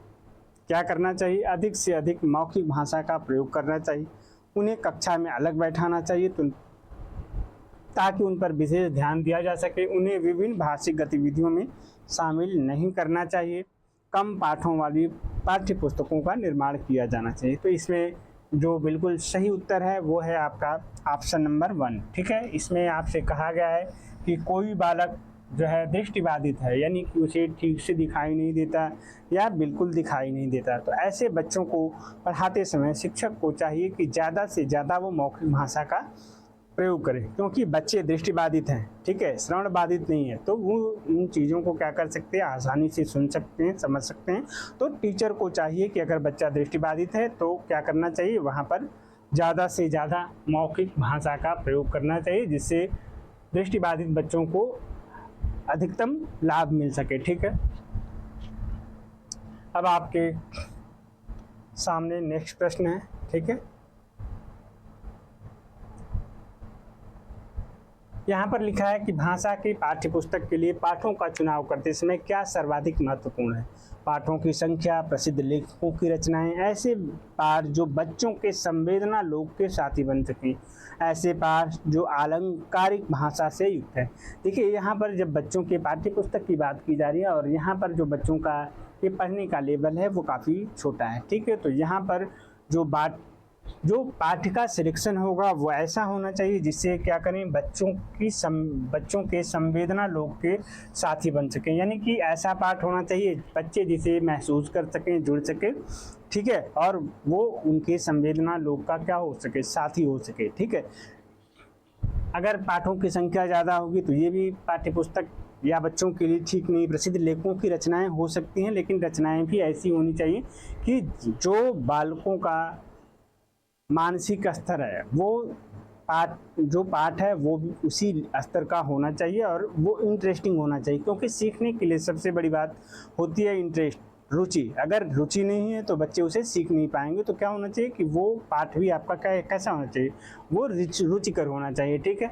क्या करना चाहिए? अधिक से अधिक मौखिक भाषा का प्रयोग करना चाहिए, उन्हें कक्षा में अलग बैठाना चाहिए ताकि उन पर विशेष ध्यान दिया जा सके, उन्हें विभिन्न भाषिक गतिविधियों में शामिल नहीं करना चाहिए, कम पाठों वाली पाठ्य पुस्तकों का निर्माण किया जाना चाहिए। तो इसमें जो बिल्कुल सही उत्तर है वो है आपका ऑप्शन नंबर 1। ठीक है, इसमें आपसे कहा गया है कि कोई बालक जो है दृष्टिबाधित है, यानी कि उसे ठीक से दिखाई नहीं देता या बिल्कुल दिखाई नहीं देता, तो ऐसे बच्चों को पढ़ाते समय शिक्षक को चाहिए कि ज़्यादा से ज़्यादा वो मौखिक भाषा का प्रयोग करें, क्योंकि बच्चे दृष्टिबाधित हैं, ठीक है, श्रवण बाधित नहीं है, तो वो उन चीज़ों को क्या कर सकते हैं, आसानी से सुन सकते हैं, समझ सकते हैं। तो टीचर को चाहिए कि अगर बच्चा दृष्टिबाधित है तो क्या करना चाहिए, वहाँ पर ज़्यादा से ज़्यादा मौखिक भाषा का प्रयोग करना चाहिए, जिससे दृष्टिबाधित बच्चों को अधिकतम लाभ मिल सके। ठीक है, अब आपके सामने नेक्स्ट प्रश्न है। ठीक है, यहाँ पर लिखा है कि भाषा की पाठ्यपुस्तक के लिए पाठों का चुनाव करते समय क्या सर्वाधिक महत्वपूर्ण है? पाठों की संख्या, प्रसिद्ध लेखकों की रचनाएं, ऐसे पाठ जो बच्चों के संवेदना लोक के साथी बन सकें, ऐसे पाठ जो आलंकारिक भाषा से युक्त है। देखिए, यहाँ पर जब बच्चों के पाठ्यपुस्तक की बात की जा रही है और यहाँ पर जो बच्चों का ये पढ़ने का लेवल है वो काफ़ी छोटा है। ठीक है, तो यहाँ पर जो पाठ्य का सिलेक्शन होगा वो ऐसा होना चाहिए जिससे क्या करें, बच्चों के संवेदना लोक के साथी बन सकें, यानी कि ऐसा पाठ होना चाहिए बच्चे जिसे महसूस कर सकें, जुड़ सके, ठीक है, और वो उनके संवेदना लोक का क्या हो सके, साथी हो सके। ठीक है, अगर पाठों की संख्या ज़्यादा होगी तो ये भी पाठ्यपुस्तक या बच्चों के लिए ठीक नहीं। प्रसिद्ध लेखकों की रचनाएं हो सकती हैं, लेकिन रचनाएं भी ऐसी होनी चाहिए कि जो बालकों का मानसिक स्तर है वो पाठ है वो भी उसी स्तर का होना चाहिए और वो इंटरेस्टिंग होना चाहिए, क्योंकि सीखने के लिए सबसे बड़ी बात होती है इंटरेस्ट, रुचि। अगर रुचि नहीं है तो बच्चे उसे सीख नहीं पाएंगे। तो क्या होना चाहिए कि वो पाठ भी आपका कैसा होना चाहिए, वो रुचिकर होना चाहिए। ठीक है,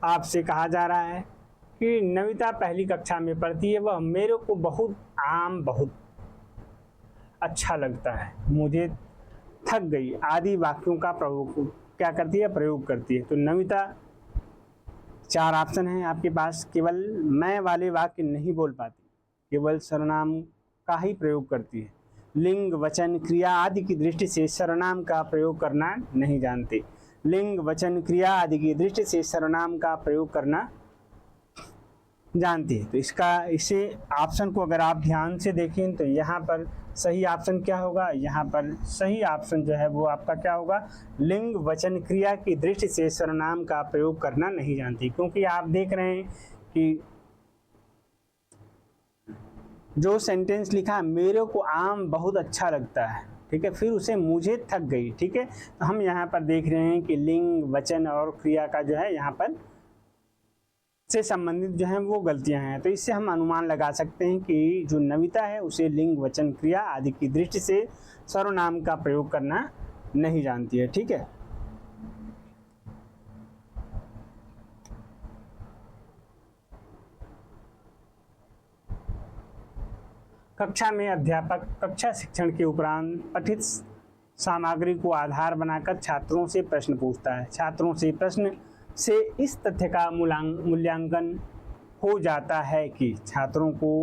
आपसे कहा जा रहा है कि नविता पहली कक्षा में पढ़ती है, वह मेरे को बहुत अच्छा लगता है, मुझे थक गई आदि वाक्यों का क्या करती है, प्रयोग करती है। तो नविता, 4 ऑप्शन हैं आपके पास, केवल मैं वाले वाक्य नहीं बोल पाती, केवल सर्वनाम का ही प्रयोग करती है, लिंग वचन क्रिया आदि की दृष्टि से सर्वनाम का प्रयोग करना नहीं जानते, लिंग वचन क्रिया आदि की दृष्टि से सर्वनाम का प्रयोग करना जानती है। तो इसे ऑप्शन को अगर आप ध्यान से देखें तो यहाँ पर सही ऑप्शन क्या होगा, यहाँ पर सही ऑप्शन जो है वो आपका क्या होगा, लिंग वचन क्रिया की दृष्टि से सर्वनाम का प्रयोग करना नहीं जानती। क्योंकि आप देख रहे हैं कि जो सेंटेंस लिखा, मेरे को आम बहुत अच्छा लगता है, ठीक है, फिर उसे मुझे थक गई। ठीक है, तो हम यहाँ पर देख रहे हैं कि लिंग वचन और क्रिया का जो है यहाँ पर से संबंधित जो हैं वो गलतियां हैं। तो इससे हम अनुमान लगा सकते हैं कि जो नविता है उसे लिंग वचन क्रिया आदि की दृष्टि से सर्वनाम का प्रयोग करना नहीं जानती है। ठीक है, कक्षा में अध्यापक कक्षा शिक्षण के उपरांत पठित सामग्री को आधार बनाकर छात्रों से प्रश्न पूछता है। छात्रों से प्रश्न से इस तथ्य का मूल्यांकन हो जाता है कि छात्रों को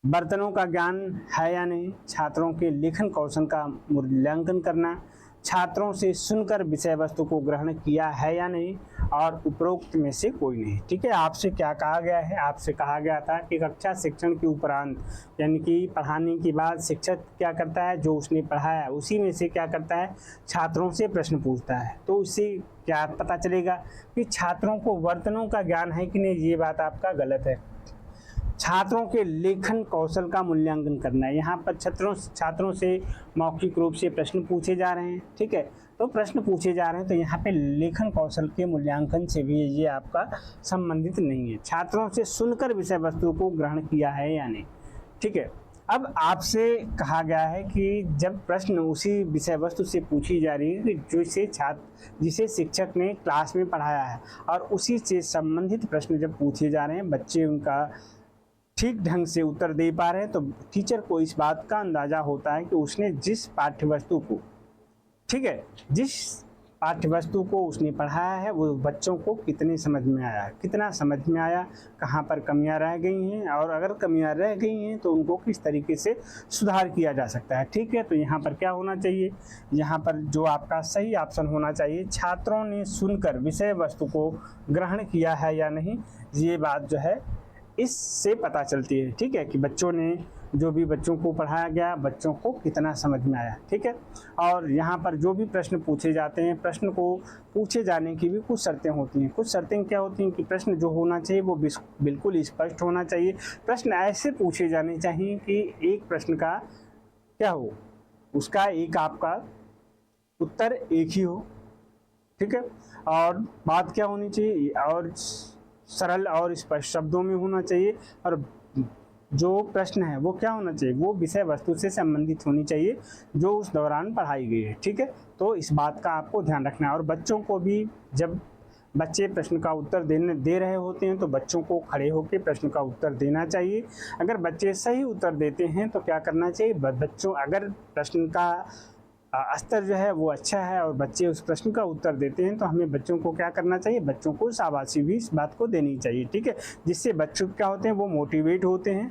बर्तनों का ज्ञान है या नहीं, छात्रों के लेखन कौशल का मूल्यांकन करना, छात्रों से सुनकर विषय वस्तु को ग्रहण किया है या नहीं, और उपरोक्त में से कोई नहीं। ठीक है, आपसे क्या कहा गया है, आपसे कहा गया था कि कक्षा शिक्षण के उपरांत, यानी कि पढ़ाने के बाद शिक्षक क्या करता है, जो उसने पढ़ाया उसी में से क्या करता है, छात्रों से प्रश्न पूछता है। तो उससे क्या पता चलेगा कि छात्रों को बर्तनों का ज्ञान है कि नहीं, ये बात आपका गलत है। छात्रों के लेखन कौशल का मूल्यांकन करना है। यहाँ पर छात्रों से मौखिक रूप से प्रश्न पूछे जा रहे हैं। ठीक है, तो प्रश्न पूछे जा रहे हैं तो यहाँ पे लेखन कौशल के मूल्यांकन से भी ये आपका संबंधित नहीं है। छात्रों से सुनकर विषय वस्तु को ग्रहण किया है या नहीं। ठीक है, अब आपसे कहा गया है कि जब प्रश्न उसी विषय वस्तु से पूछी जा रही है कि जिसे शिक्षक ने क्लास में पढ़ाया है, और उसी से संबंधित प्रश्न जब पूछे जा रहे हैं, बच्चे उनका ठीक ढंग से उत्तर दे पा रहे हैं, तो टीचर को इस बात का अंदाजा होता है कि उसने जिस पाठ्य वस्तु को, ठीक है, जिस पाठ्य वस्तु को उसने पढ़ाया है वो बच्चों को कितने समझ में आया, कितना समझ में आया, कहाँ पर कमियां रह गई हैं, और अगर कमियां रह गई हैं तो उनको किस तरीके से सुधार किया जा सकता है। ठीक है, तो यहाँ पर क्या होना चाहिए, यहाँ पर जो आपका सही ऑप्शन होना चाहिए, छात्रों ने सुनकर विषय वस्तु को ग्रहण किया है या नहीं, ये बात जो है इससे पता चलती है। ठीक है, कि बच्चों ने जो भी बच्चों को पढ़ाया गया, बच्चों को कितना समझ में आया। ठीक है, और यहाँ पर जो भी प्रश्न पूछे जाते हैं, प्रश्न को पूछे जाने की भी कुछ शर्तें होती हैं। कुछ शर्तें क्या होती हैं कि प्रश्न जो होना चाहिए वो बिल्कुल स्पष्ट होना चाहिए। प्रश्न ऐसे पूछे जाने चाहिए कि एक प्रश्न का क्या हो, उसका एक आपका उत्तर एक ही हो। ठीक है, और बात क्या होनी चाहिए, और सरल और स्पष्ट शब्दों में होना चाहिए, और जो प्रश्न है वो क्या होना चाहिए, वो विषय वस्तु से संबंधित होनी चाहिए जो उस दौरान पढ़ाई गई है। ठीक है, तो इस बात का आपको ध्यान रखना है। और बच्चों को भी, जब बच्चे प्रश्न का उत्तर दे रहे होते हैं तो बच्चों को खड़े होकर प्रश्न का उत्तर देना चाहिए। अगर बच्चे सही उत्तर देते हैं तो क्या करना चाहिए, बच्चों, अगर प्रश्न का स्तर जो है वो अच्छा है और बच्चे उस प्रश्न का उत्तर देते हैं तो हमें बच्चों को क्या करना चाहिए, बच्चों को शाबाशी भी इस बात को देनी चाहिए। ठीक है, जिससे बच्चों क्या होते हैं, वो मोटिवेट होते हैं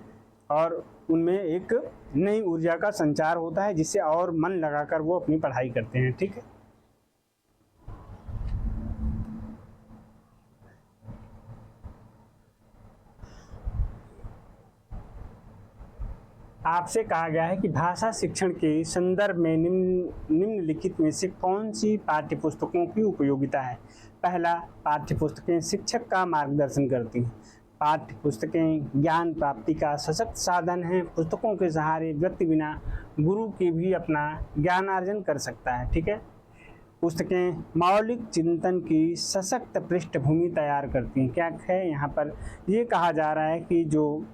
और उनमें एक नई ऊर्जा का संचार होता है, जिससे और मन लगाकर वो अपनी पढ़ाई करते हैं। ठीक है, आपसे कहा गया है कि भाषा शिक्षण के संदर्भ में निम्नलिखित में से कौन सी पाठ्य पुस्तकों की उपयोगिता है। पहला, पाठ्य पुस्तकें शिक्षक का मार्गदर्शन करती हैं। पाठ्य पुस्तकें ज्ञान प्राप्ति का सशक्त साधन हैं। पुस्तकों के सहारे व्यक्ति बिना गुरु के भी अपना ज्ञानार्जन कर सकता है। ठीक है, पुस्तकें मौलिक चिंतन की सशक्त पृष्ठभूमि तैयार करती हैं। क्या है, यहाँ पर ये कहा जा रहा है कि जो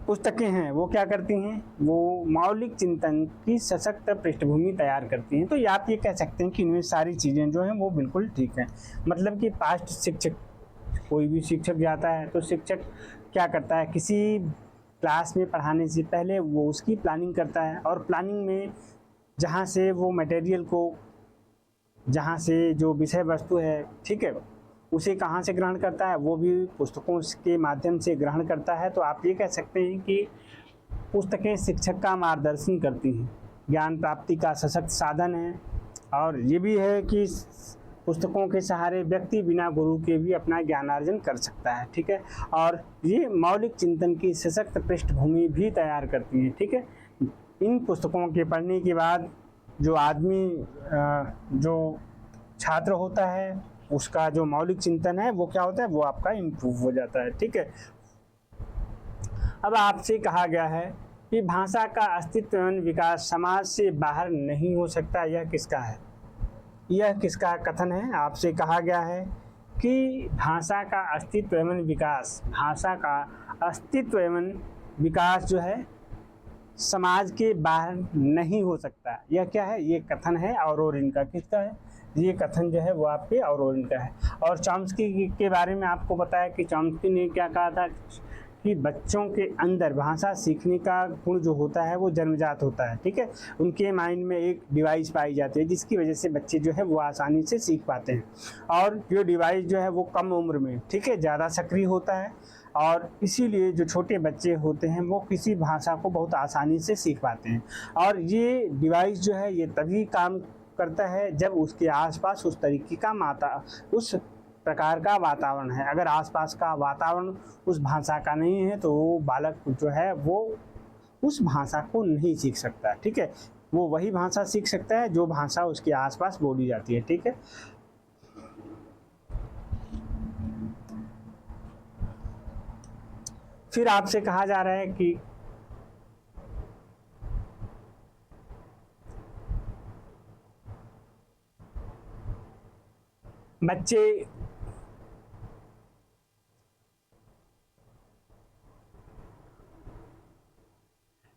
पुस्तकें हैं वो क्या करती हैं, वो मौलिक चिंतन की सशक्त पृष्ठभूमि तैयार करती हैं। तो ये आप ये कह सकते हैं कि इनमें सारी चीज़ें जो हैं वो बिल्कुल ठीक हैं। मतलब कि पास्ट शिक्षक, कोई भी शिक्षक जाता है तो शिक्षक क्या करता है, किसी क्लास में पढ़ाने से पहले वो उसकी प्लानिंग करता है, और प्लानिंग में जहाँ से वो मटेरियल को, जहाँ से जो विषय वस्तु है, ठीक है, उसे कहाँ से ग्रहण करता है, वो भी पुस्तकों के माध्यम से ग्रहण करता है। तो आप ये कह सकते हैं कि पुस्तकें शिक्षक का मार्गदर्शन करती हैं, ज्ञान प्राप्ति का सशक्त साधन है, और ये भी है कि पुस्तकों के सहारे व्यक्ति बिना गुरु के भी अपना ज्ञानार्जन कर सकता है। ठीक है, और ये मौलिक चिंतन की सशक्त पृष्ठभूमि भी तैयार करती है। ठीक है, इन पुस्तकों के पढ़ने के बाद जो आदमी, जो छात्र होता है, उसका जो मौलिक चिंतन है वो क्या होता है, वो आपका इम्प्रूव हो जाता है। ठीक है, अब आपसे कहा गया है कि भाषा का अस्तित्व एवं विकास समाज से बाहर नहीं हो सकता। यह किसका है, यह किसका कथन है। आपसे कहा गया है कि भाषा का अस्तित्व एवं विकास, भाषा का अस्तित्व एवं विकास जो है समाज के बाहर नहीं हो सकता। यह क्या है, ये कथन है ऑरोविंद का। किसका है, ये कथन जो है वो आपके ऑरोविंद का है। और चॉम्स्की के बारे में आपको बताया कि चॉम्स्की ने क्या कहा था कि बच्चों के अंदर भाषा सीखने का गुण जो होता है वो जन्मजात होता है। ठीक है, उनके माइंड में एक डिवाइस पाई जाती है जिसकी वजह से बच्चे जो है वो आसानी से सीख पाते हैं, और जो डिवाइस जो है वो कम उम्र में, ठीक है, ज़्यादा सक्रिय होता है, और इसीलिए जो छोटे बच्चे होते हैं वो किसी भाषा को बहुत आसानी से सीख पाते हैं। और ये डिवाइस जो है ये तभी काम करता है जब उसके आसपास उस तरीके का उस प्रकार का वातावरण है। अगर आसपास का वातावरण उस भाषा का नहीं है तो वो बालक जो है वो उस भाषा को नहीं सीख सकता। ठीक है, वो वही भाषा सीख सकता है जो भाषा उसके आसपास बोली जाती है। ठीक है, फिर आपसे कहा जा रहा है कि बच्चे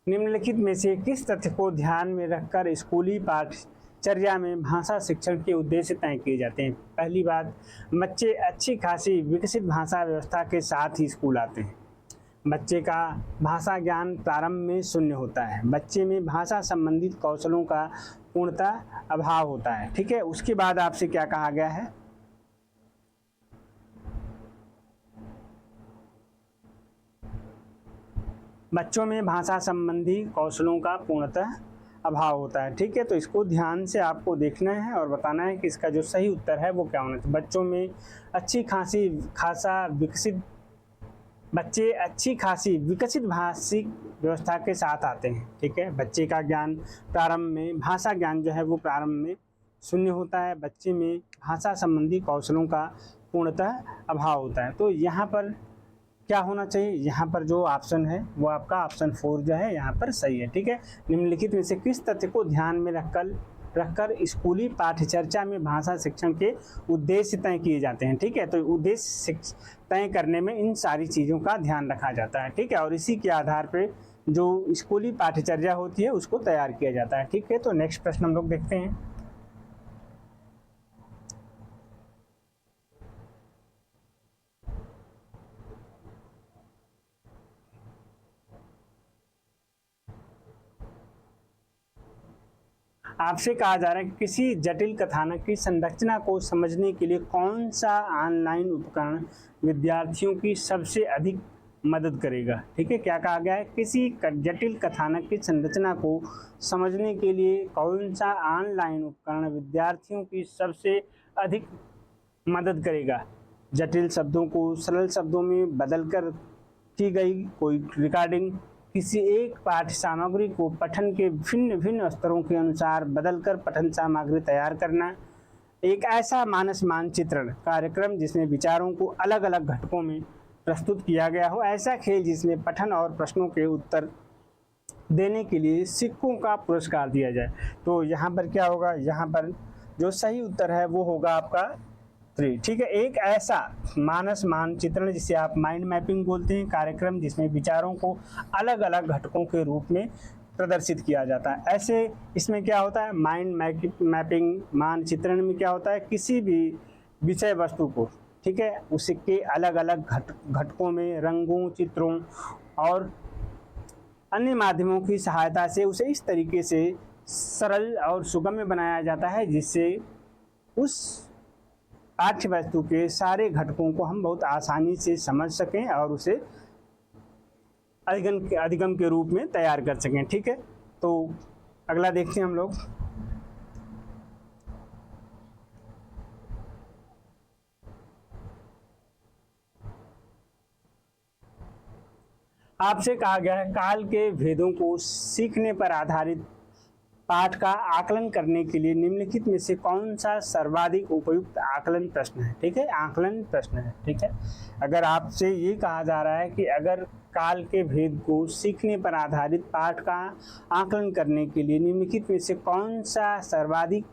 निम्नलिखित में से किस तथ्य को ध्यान में रखकर स्कूली पाठचर्या में भाषा शिक्षण के उद्देश्य तय किए जाते हैं? पहली बात, बच्चे अच्छी खासी विकसित भाषा व्यवस्था के साथ ही स्कूल आते हैं। बच्चे का भाषा ज्ञान प्रारंभ में शून्य होता है। बच्चे में भाषा संबंधित कौशलों का पूर्णतः अभाव होता है। ठीक है, उसके बाद आपसे क्या कहा गया है? बच्चों में भाषा संबंधी कौशलों का पूर्णतः अभाव होता है। ठीक है, तो इसको ध्यान से आपको देखना है और बताना है कि इसका जो सही उत्तर है वो क्या होना चाहिए। बच्चों में बच्चे अच्छी खासी विकसित भाषिक व्यवस्था के साथ आते हैं। ठीक है, बच्चे का ज्ञान प्रारंभ में, भाषा ज्ञान जो है वो प्रारंभ में शून्य होता है। बच्चे में भाषा संबंधी कौशलों का पूर्णतः अभाव होता है। तो यहाँ पर क्या होना चाहिए? यहाँ पर जो ऑप्शन है वो आपका ऑप्शन 4 जो है यहाँ पर सही है। ठीक है, निम्नलिखित में से किस तथ्य को ध्यान में रखकर स्कूली पाठ्यचर्या में भाषा शिक्षण के उद्देश्य तय किए जाते हैं? ठीक है, तो उद्देश्य तय करने में इन सारी चीज़ों का ध्यान रखा जाता है। ठीक है, और इसी के आधार पे जो स्कूली पाठ्यचर्या होती है उसको तैयार किया जाता है। ठीक है, तो नेक्स्ट प्रश्न हम लोग देखते हैं। आपसे कहा जा रहा है कि किसी जटिल कथानक की संरचना को समझने के लिए कौन सा ऑनलाइन उपकरण विद्यार्थियों की सबसे अधिक मदद करेगा? ठीक है, क्या कहा गया है? किसी जटिल कथानक की संरचना को समझने के लिए कौन सा ऑनलाइन उपकरण विद्यार्थियों की सबसे अधिक मदद करेगा? जटिल शब्दों को सरल शब्दों में बदलकर की गई कोई रिकॉर्डिंग, किसी एक पाठ्य सामग्री को पठन के भिन्न भिन्न स्तरों के अनुसार बदलकर पठन सामग्री तैयार करना, एक ऐसा मानस मानचित्रण कार्यक्रम जिसमें विचारों को अलग अलग घटकों में प्रस्तुत किया गया हो, ऐसा खेल जिसमें पठन और प्रश्नों के उत्तर देने के लिए सिक्कों का पुरस्कार दिया जाए। तो यहाँ पर क्या होगा? यहाँ पर जो सही उत्तर है वो होगा आपका 3। ठीक है, एक ऐसा मानस मानचित्रण जिसे आप माइंड मैपिंग बोलते हैं, कार्यक्रम जिसमें विचारों को अलग अलग घटकों के रूप में प्रदर्शित किया जाता है। ऐसे इसमें क्या होता है? माइंड मैपिंग मानचित्रण में क्या होता है? किसी भी विषय वस्तु को, ठीक है, उसके अलग अलग घटकों में रंगों, चित्रों और अन्य माध्यमों की सहायता से उसे इस तरीके से सरल और सुगम्य बनाया जाता है जिससे उस पाठ्य वस्तु के सारे घटकों को हम बहुत आसानी से समझ सकें और उसे अधिगम के रूप में तैयार कर सकें। ठीक है, तो अगला देखते हैं हम लोग। आपसे कहा गया है काल के भेदों को सीखने पर आधारित पाठ का आकलन करने के लिए निम्नलिखित में से कौन सा सर्वाधिक उपयुक्त आकलन प्रश्न है? ठीक है, आकलन प्रश्न है। ठीक है, अगर आपसे ये कहा जा रहा है कि अगर काल के भेद को सीखने पर आधारित पाठ का आकलन करने के लिए निम्नलिखित में से कौन सा सर्वाधिक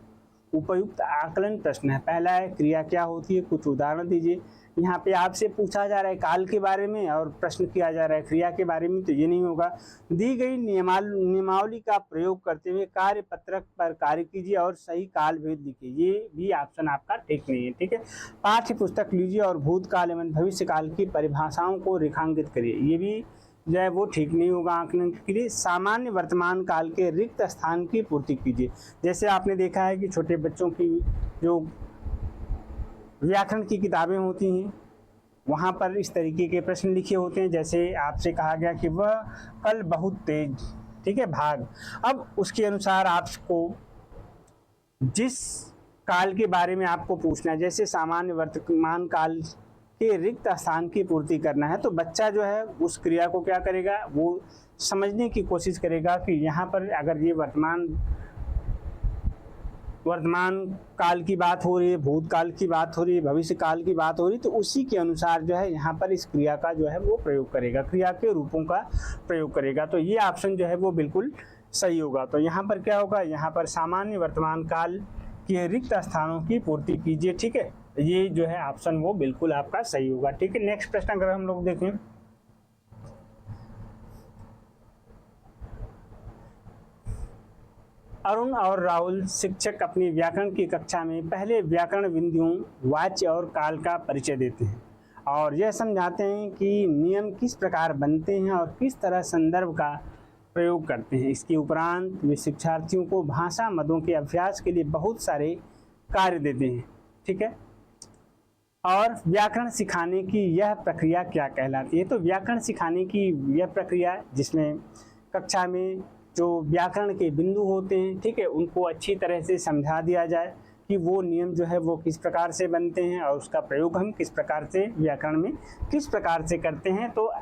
उपयुक्त आकलन प्रश्न है? पहला है क्रिया क्या होती है, कुछ उदाहरण दीजिए। यहाँ पे आपसे पूछा जा रहा है काल के बारे में और प्रश्न किया जा रहा है क्रिया के बारे में, तो ये नहीं होगा। दी गई नियमावली का प्रयोग करते हुए कार्य पत्रक पर कार्य कीजिए और सही काल भेद लिखिए, ये भी ऑप्शन आपका ठीक नहीं है। ठीक है, पाठ्य पुस्तक लीजिए और भूतकाल एवं भविष्य काल की परिभाषाओं को रेखांकित करिए, ये भी जो है वो ठीक नहीं होगा आकलन के लिए। सामान्य वर्तमान काल के रिक्त स्थान की पूर्ति कीजिए। जैसे आपने देखा है कि छोटे बच्चों की जो व्याकरण की किताबें होती हैं वहाँ पर इस तरीके के प्रश्न लिखे होते हैं। जैसे आपसे कहा गया कि वह कल बहुत तेज, ठीक है, भाग। अब उसके अनुसार आपको जिस काल के बारे में आपको पूछना है, जैसे सामान्य वर्तमान काल के रिक्त स्थान की पूर्ति करना है, तो बच्चा जो है उस क्रिया को क्या करेगा, वो समझने की कोशिश करेगा कि यहाँ पर अगर ये वर्तमान काल की बात हो रही है, भूतकाल की बात हो रही है, भविष्य काल की बात हो रही है, तो उसी के अनुसार जो है यहाँ पर इस क्रिया का जो है वो प्रयोग करेगा, क्रिया के रूपों का प्रयोग करेगा। तो ये ऑप्शन जो है वो बिल्कुल सही होगा। तो यहाँ पर क्या होगा, यहाँ पर सामान्य वर्तमान काल के रिक्त स्थानों की पूर्ति कीजिए। ठीक है, ये जो है ऑप्शन वो बिल्कुल आपका सही होगा। ठीक है, नेक्स्ट प्रश्न अगर हम लोग देखें, अरुण और राहुल शिक्षक अपनी व्याकरण की कक्षा में पहले व्याकरण बिंदुओं, वाच्य और काल का परिचय देते हैं और यह समझाते हैं कि नियम किस प्रकार बनते हैं और किस तरह संदर्भ का प्रयोग करते हैं। इसके उपरांत वे शिक्षार्थियों को भाषा मदों के अभ्यास के लिए बहुत सारे कार्य देते हैं। ठीक है, और व्याकरण सिखाने की यह प्रक्रिया क्या कहलाती है? तो व्याकरण सिखाने की यह प्रक्रिया जिसमें कक्षा में जो व्याकरण के बिंदु होते हैं, ठीक है, उनको अच्छी तरह से समझा दिया जाए कि वो नियम जो है वो किस प्रकार से बनते हैं और उसका प्रयोग हम किस प्रकार से व्याकरण में किस प्रकार से करते हैं। तो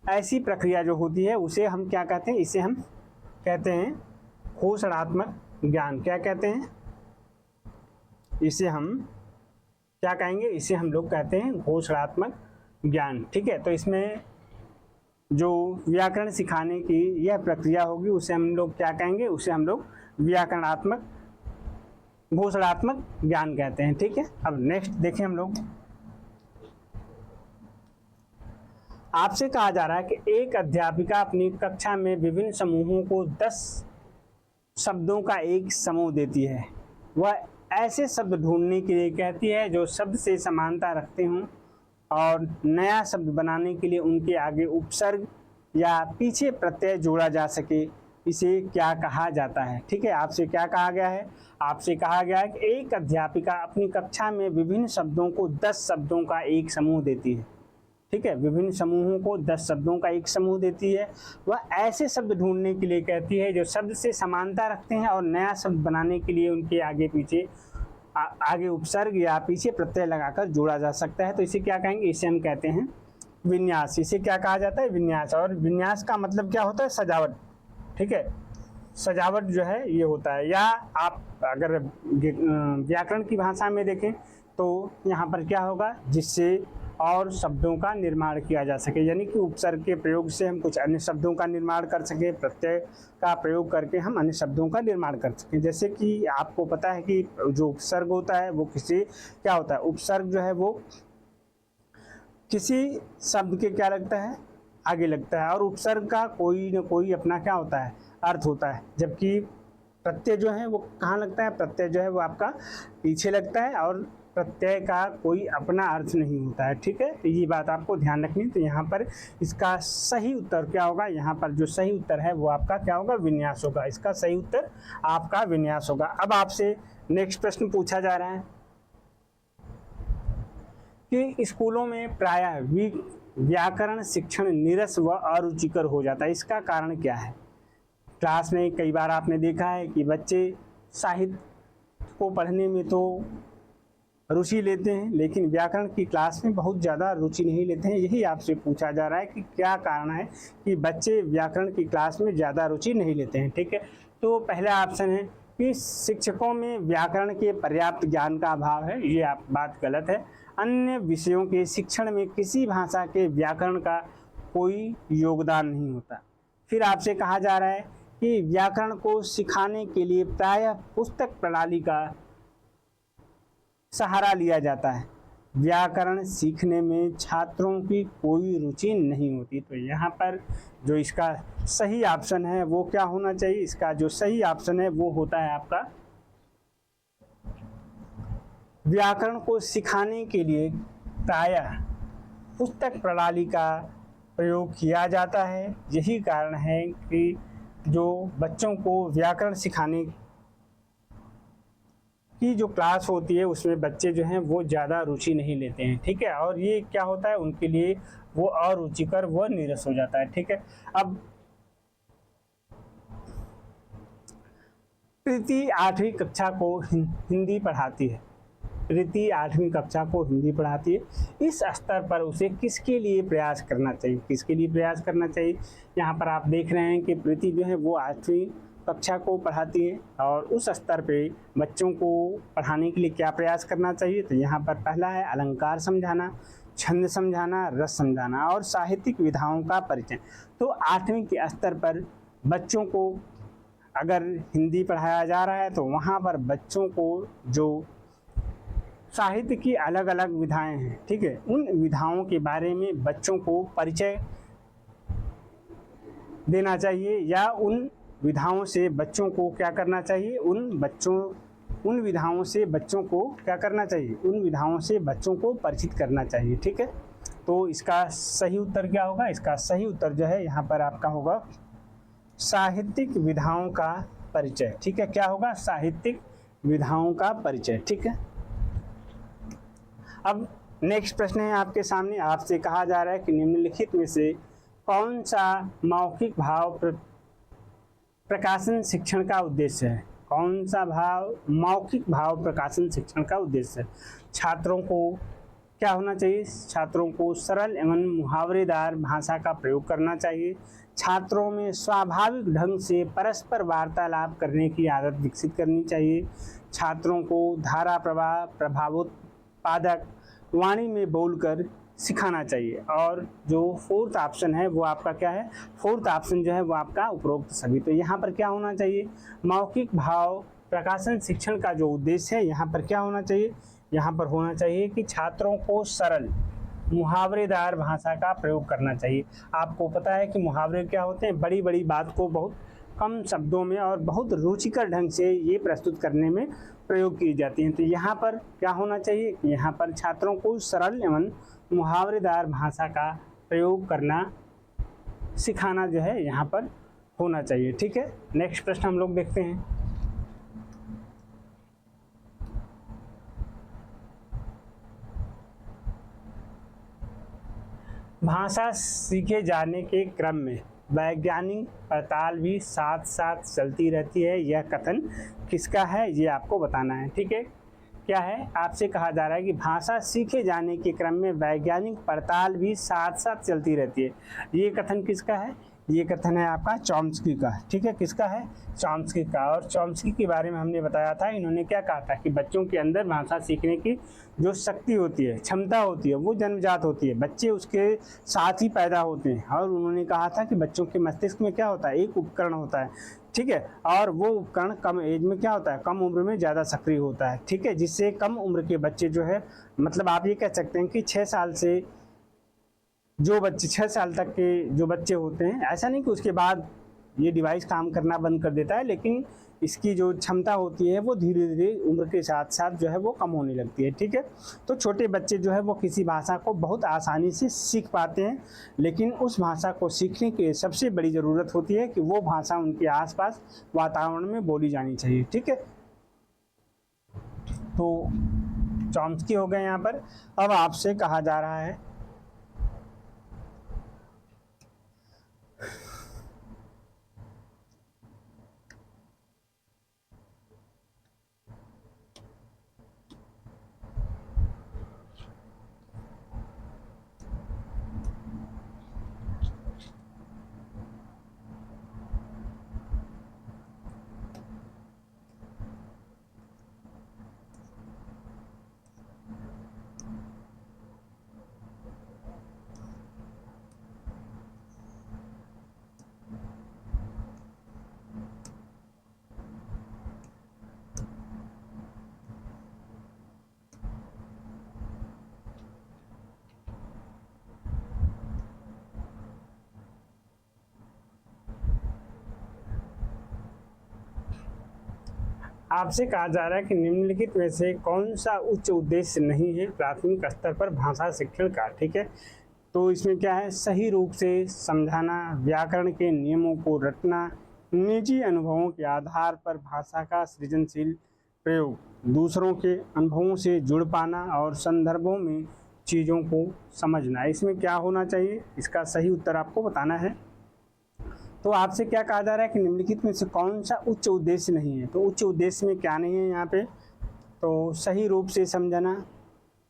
ऐसी प्रक्रिया जो होती है उसे हम क्या कहते हैं? इसे हम कहते हैं घोषणात्मक ज्ञान। क्या कहते हैं? इसे हम क्या कहेंगे? इसे हम लोग कहते हैं घोषणात्मक ज्ञान। ठीक है, तो इसमें जो व्याकरण सिखाने की यह प्रक्रिया होगी उसे हम लोग क्या कहेंगे? उसे हम लोग व्याकरणात्मक घोषणात्मक ज्ञान कहते हैं। ठीक है, अब नेक्स्ट देखें हम लोग। आपसे कहा जा रहा है कि एक अध्यापिका अपनी कक्षा में विभिन्न समूहों को 10 शब्दों का एक समूह देती है। वह ऐसे शब्द ढूंढने के लिए कहती है जो शब्द से समानता रखते हों और नया शब्द बनाने के लिए उनके आगे उपसर्ग या पीछे प्रत्यय जोड़ा जा सके। इसे क्या कहा जाता है? ठीक है, आपसे क्या कहा गया है? आपसे कहा गया है कि एक अध्यापिका अपनी कक्षा में विभिन्न शब्दों को 10 शब्दों का एक समूह देती है। ठीक है, विभिन्न समूहों को 10 शब्दों का एक समूह देती है। वह ऐसे शब्द ढूंढने के लिए कहती है जो शब्द से समानता रखते हैं और नया शब्द बनाने के लिए उनके आगे पीछे आगे उपसर्ग या पीछे प्रत्यय लगाकर जोड़ा जा सकता है। तो इसे क्या कहेंगे? इसे हम कहते हैं विन्यास। इसे क्या कहा जाता है? विन्यास। और विन्यास का मतलब क्या होता है? सजावट। ठीक है, सजावट जो है ये होता है। या आप अगर व्याकरण की भाषा में देखें तो यहाँ पर क्या होगा? जिससे और शब्दों का निर्माण किया जा सके, यानी कि उपसर्ग के प्रयोग से हम कुछ अन्य शब्दों का निर्माण कर सके, प्रत्यय का प्रयोग करके हम अन्य शब्दों का निर्माण कर सकें। जैसे कि आपको पता है कि जो उपसर्ग होता है वो किसी क्या होता है? उपसर्ग जो है वो किसी शब्द के क्या लगता है? आगे लगता है। और उपसर्ग का कोई न कोई अपना क्या होता है? अर्थ होता है। जबकि प्रत्यय जो है वो कहाँ लगता है? प्रत्यय जो है वो आपका पीछे लगता है और प्रत्यय का कोई अपना अर्थ नहीं होता है। ठीक है, तो ये बात आपको ध्यान रखनी। तो यहाँ पर इसका सही उत्तर क्या होगा? यहाँ पर जो सही उत्तर है वो आपका क्या होगा? विन्यास होगा। इसका सही उत्तर आपका विन्यास होगा। अब आपसे नेक्स्ट प्रश्न पूछा जा रहा है कि स्कूलों में प्रायः व्याकरण शिक्षण नीरस व अरुचिकर हो जाता है। इसका कारण क्या है? क्लास में कई बार आपने देखा है कि बच्चे साहित्य को पढ़ने में तो रुचि लेते हैं लेकिन व्याकरण की क्लास में बहुत ज़्यादा रुचि नहीं लेते हैं। यही आपसे पूछा जा रहा है कि क्या कारण है कि बच्चे व्याकरण की क्लास में ज़्यादा रुचि नहीं लेते हैं। ठीक है, तो पहला ऑप्शन है कि शिक्षकों में व्याकरण के पर्याप्त ज्ञान का अभाव है। ये आप बात गलत है। अन्य विषयों के शिक्षण में किसी भाषा के व्याकरण का कोई योगदान नहीं होता। फिर आपसे कहा जा रहा है कि व्याकरण को सिखाने के लिए प्रायः पुस्तक प्रणाली का सहारा लिया जाता है। व्याकरण सीखने में छात्रों की कोई रुचि नहीं होती। तो यहाँ पर जो इसका सही ऑप्शन है वो क्या होना चाहिए? इसका जो सही ऑप्शन है वो होता है आपका व्याकरण को सिखाने के लिए प्रायः पुस्तक प्रणाली का प्रयोग किया जाता है। यही कारण है कि जो बच्चों को व्याकरण सिखाने की जो क्लास होती है उसमें बच्चे जो हैं वो ज़्यादा रुचि नहीं लेते हैं। ठीक है, और ये क्या होता है? उनके लिए वो अरुचिकर व नीरस हो जाता है। ठीक है, अब प्रीति 8वीं कक्षा को हिंदी पढ़ाती है। प्रीति 8वीं कक्षा को हिंदी पढ़ाती है। इस स्तर पर उसे किसके लिए प्रयास करना चाहिए? किसके लिए प्रयास करना चाहिए? यहाँ पर आप देख रहे हैं कि प्रीति जो है वो 8वीं कक्षा को पढ़ाती है और उस स्तर पे बच्चों को पढ़ाने के लिए क्या प्रयास करना चाहिए? तो यहाँ पर पहला है अलंकार समझाना, छंद समझाना, रस समझाना और साहित्यिक विधाओं का परिचय। तो 8वीं के स्तर पर बच्चों को अगर हिंदी पढ़ाया जा रहा है तो वहाँ पर बच्चों को जो साहित्य की अलग अलग विधाएं हैं, ठीक है, उन विधाओं के बारे में बच्चों को परिचय देना चाहिए या उन विधाओं से बच्चों को क्या करना चाहिए, उन विधाओं से बच्चों को क्या करना चाहिए, उन विधाओं से बच्चों को परिचित करना चाहिए। ठीक है, तो इसका सही उत्तर क्या होगा, इसका सही उत्तर जो है यहाँ पर आपका होगा साहित्यिक विधाओं का परिचय। ठीक है, क्या होगा, साहित्यिक विधाओं का परिचय। ठीक है, अब नेक्स्ट प्रश्न है आपके सामने, आपसे कहा जा रहा है कि निम्नलिखित में से कौन सा मौखिक भाव प्रकाशन शिक्षण का उद्देश्य है। कौन सा मौखिक भाव प्रकाशन शिक्षण का उद्देश्य है। छात्रों को क्या होना चाहिए, छात्रों को सरल एवं मुहावरेदार भाषा का प्रयोग करना चाहिए। छात्रों में स्वाभाविक ढंग से परस्पर वार्तालाप करने की आदत विकसित करनी चाहिए। छात्रों को धारा प्रवाह प्रभावोत्पादक वाणी में बोलकर सिखाना चाहिए। और जो फोर्थ ऑप्शन है वो आपका क्या है, फोर्थ ऑप्शन जो है वो आपका उपरोक्त सभी। तो यहाँ पर क्या होना चाहिए, मौखिक भाव प्रकाशन शिक्षण का जो उद्देश्य है यहाँ पर क्या होना चाहिए, यहाँ पर होना चाहिए कि छात्रों को सरल मुहावरेदार भाषा का प्रयोग करना चाहिए। आपको पता है कि मुहावरे क्या होते हैं, बड़ी बड़ी बात को बहुत कम शब्दों में और बहुत रुचिकर ढंग से ये प्रस्तुत करने में प्रयोग की जाती हैं। तो यहाँ पर क्या होना चाहिए, यहाँ पर छात्रों को सरल एवं मुहावरेदार भाषा का प्रयोग करना सिखाना जो है यहाँ पर होना चाहिए। ठीक है, नेक्स्ट प्रश्न हम लोग देखते हैं। भाषा सीखे जाने के क्रम में वैज्ञानिक पड़ताल भी साथ साथ चलती रहती है, यह कथन किसका है, ये आपको बताना है। ठीक है, क्या है, आपसे कहा जा रहा है कि भाषा सीखे जाने के क्रम में वैज्ञानिक पड़ताल भी साथ साथ चलती रहती है, ये कथन किसका है, ये कथन है आपका चॉम्स्की का। ठीक है, किसका है, चॉम्स्की का। और चॉम्स्की के बारे में हमने बताया था, इन्होंने क्या कहा था कि बच्चों के अंदर भाषा सीखने की जो शक्ति होती है, क्षमता होती है, वो जन्मजात होती है, बच्चे उसके साथ ही पैदा होते हैं। और उन्होंने कहा था कि बच्चों के मस्तिष्क में क्या होता है, एक उपकरण होता है। ठीक है, और वो उपकरण कम एज में क्या होता है, कम उम्र में ज़्यादा सक्रिय होता है। ठीक है, जिससे कम उम्र के बच्चे जो है, मतलब आप ये कह सकते हैं कि 6 साल से जो बच्चे 6 साल तक के जो बच्चे होते हैं, ऐसा नहीं कि उसके बाद ये डिवाइस काम करना बंद कर देता है, लेकिन इसकी जो क्षमता होती है वो धीरे धीरे उम्र के साथ साथ जो है वो कम होने लगती है। ठीक है, तो छोटे बच्चे जो है वो किसी भाषा को बहुत आसानी से सीख पाते हैं, लेकिन उस भाषा को सीखने की सबसे बड़ी ज़रूरत होती है कि वो भाषा उनके आसपास वातावरण में बोली जानी चाहिए। ठीक है, तो चॉम्स्की हो गए यहाँ पर। अब आपसे कहा जा रहा है आपसे कहा जा रहा है कि निम्नलिखित में से कौन सा उच्च उद्देश्य नहीं है प्राथमिक स्तर पर भाषा शिक्षण का। ठीक है, तो इसमें क्या है, सही रूप से समझाना, व्याकरण के नियमों को रटना, निजी अनुभवों के आधार पर भाषा का सृजनशील प्रयोग, दूसरों के अनुभवों से जुड़ पाना और संदर्भों में चीज़ों को समझना। इसमें क्या होना चाहिए, इसका सही उत्तर आपको बताना है। तो आपसे क्या कहा जा रहा है कि निम्नलिखित में से कौन सा उच्च उद्देश्य नहीं है। तो उच्च उद्देश्य में क्या नहीं है यहाँ पे, तो सही रूप से समझना,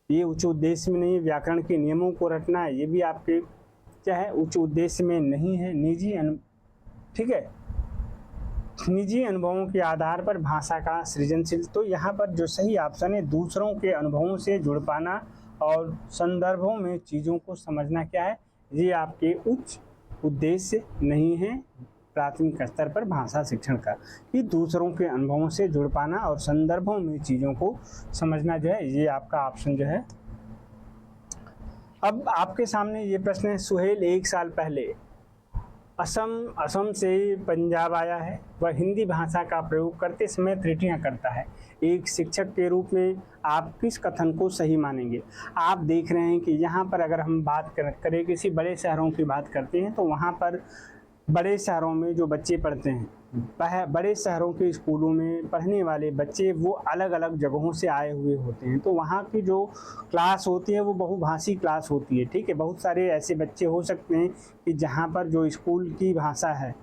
ये उच्च उद्देश्य में नहीं है। व्याकरण के नियमों को रटना, ये भी आपके क्या है, उच्च उद्देश्य में नहीं है। ठीक है, निजी अनुभवों के आधार पर भाषा का सृजनशील, तो यहाँ पर जो सही ऑप्शन है दूसरों के अनुभवों से जुड़ पाना और संदर्भों में चीज़ों को समझना, क्या है, ये आपके उच्च उद्देश्य नहीं है प्राथमिक स्तर पर भाषा शिक्षण का, कि दूसरों के अनुभवों से जुड़ पाना और संदर्भों में चीज़ों को समझना जो है, ये आपका ऑप्शन जो है। अब आपके सामने ये प्रश्न है, सुहेल 1 साल पहले असम असम से पंजाब आया है। वह हिंदी भाषा का प्रयोग करते समय त्रुटियां करता है। एक शिक्षक के रूप में आप किस कथन को सही मानेंगे? आप देख रहे हैं कि यहाँ पर अगर हम बात करें किसी बड़े शहरों की बात करते हैं तो वहाँ पर बड़े शहरों में जो बच्चे पढ़ते हैं, वह बड़े शहरों के स्कूलों में पढ़ने वाले बच्चे वो अलग अलग जगहों से आए हुए होते हैं। तो वहाँ की जो क्लास होती है वो बहुभाषी क्लास होती है। ठीक है, बहुत सारे ऐसे बच्चे हो सकते हैं कि जहाँ पर जो स्कूल की भाषा है,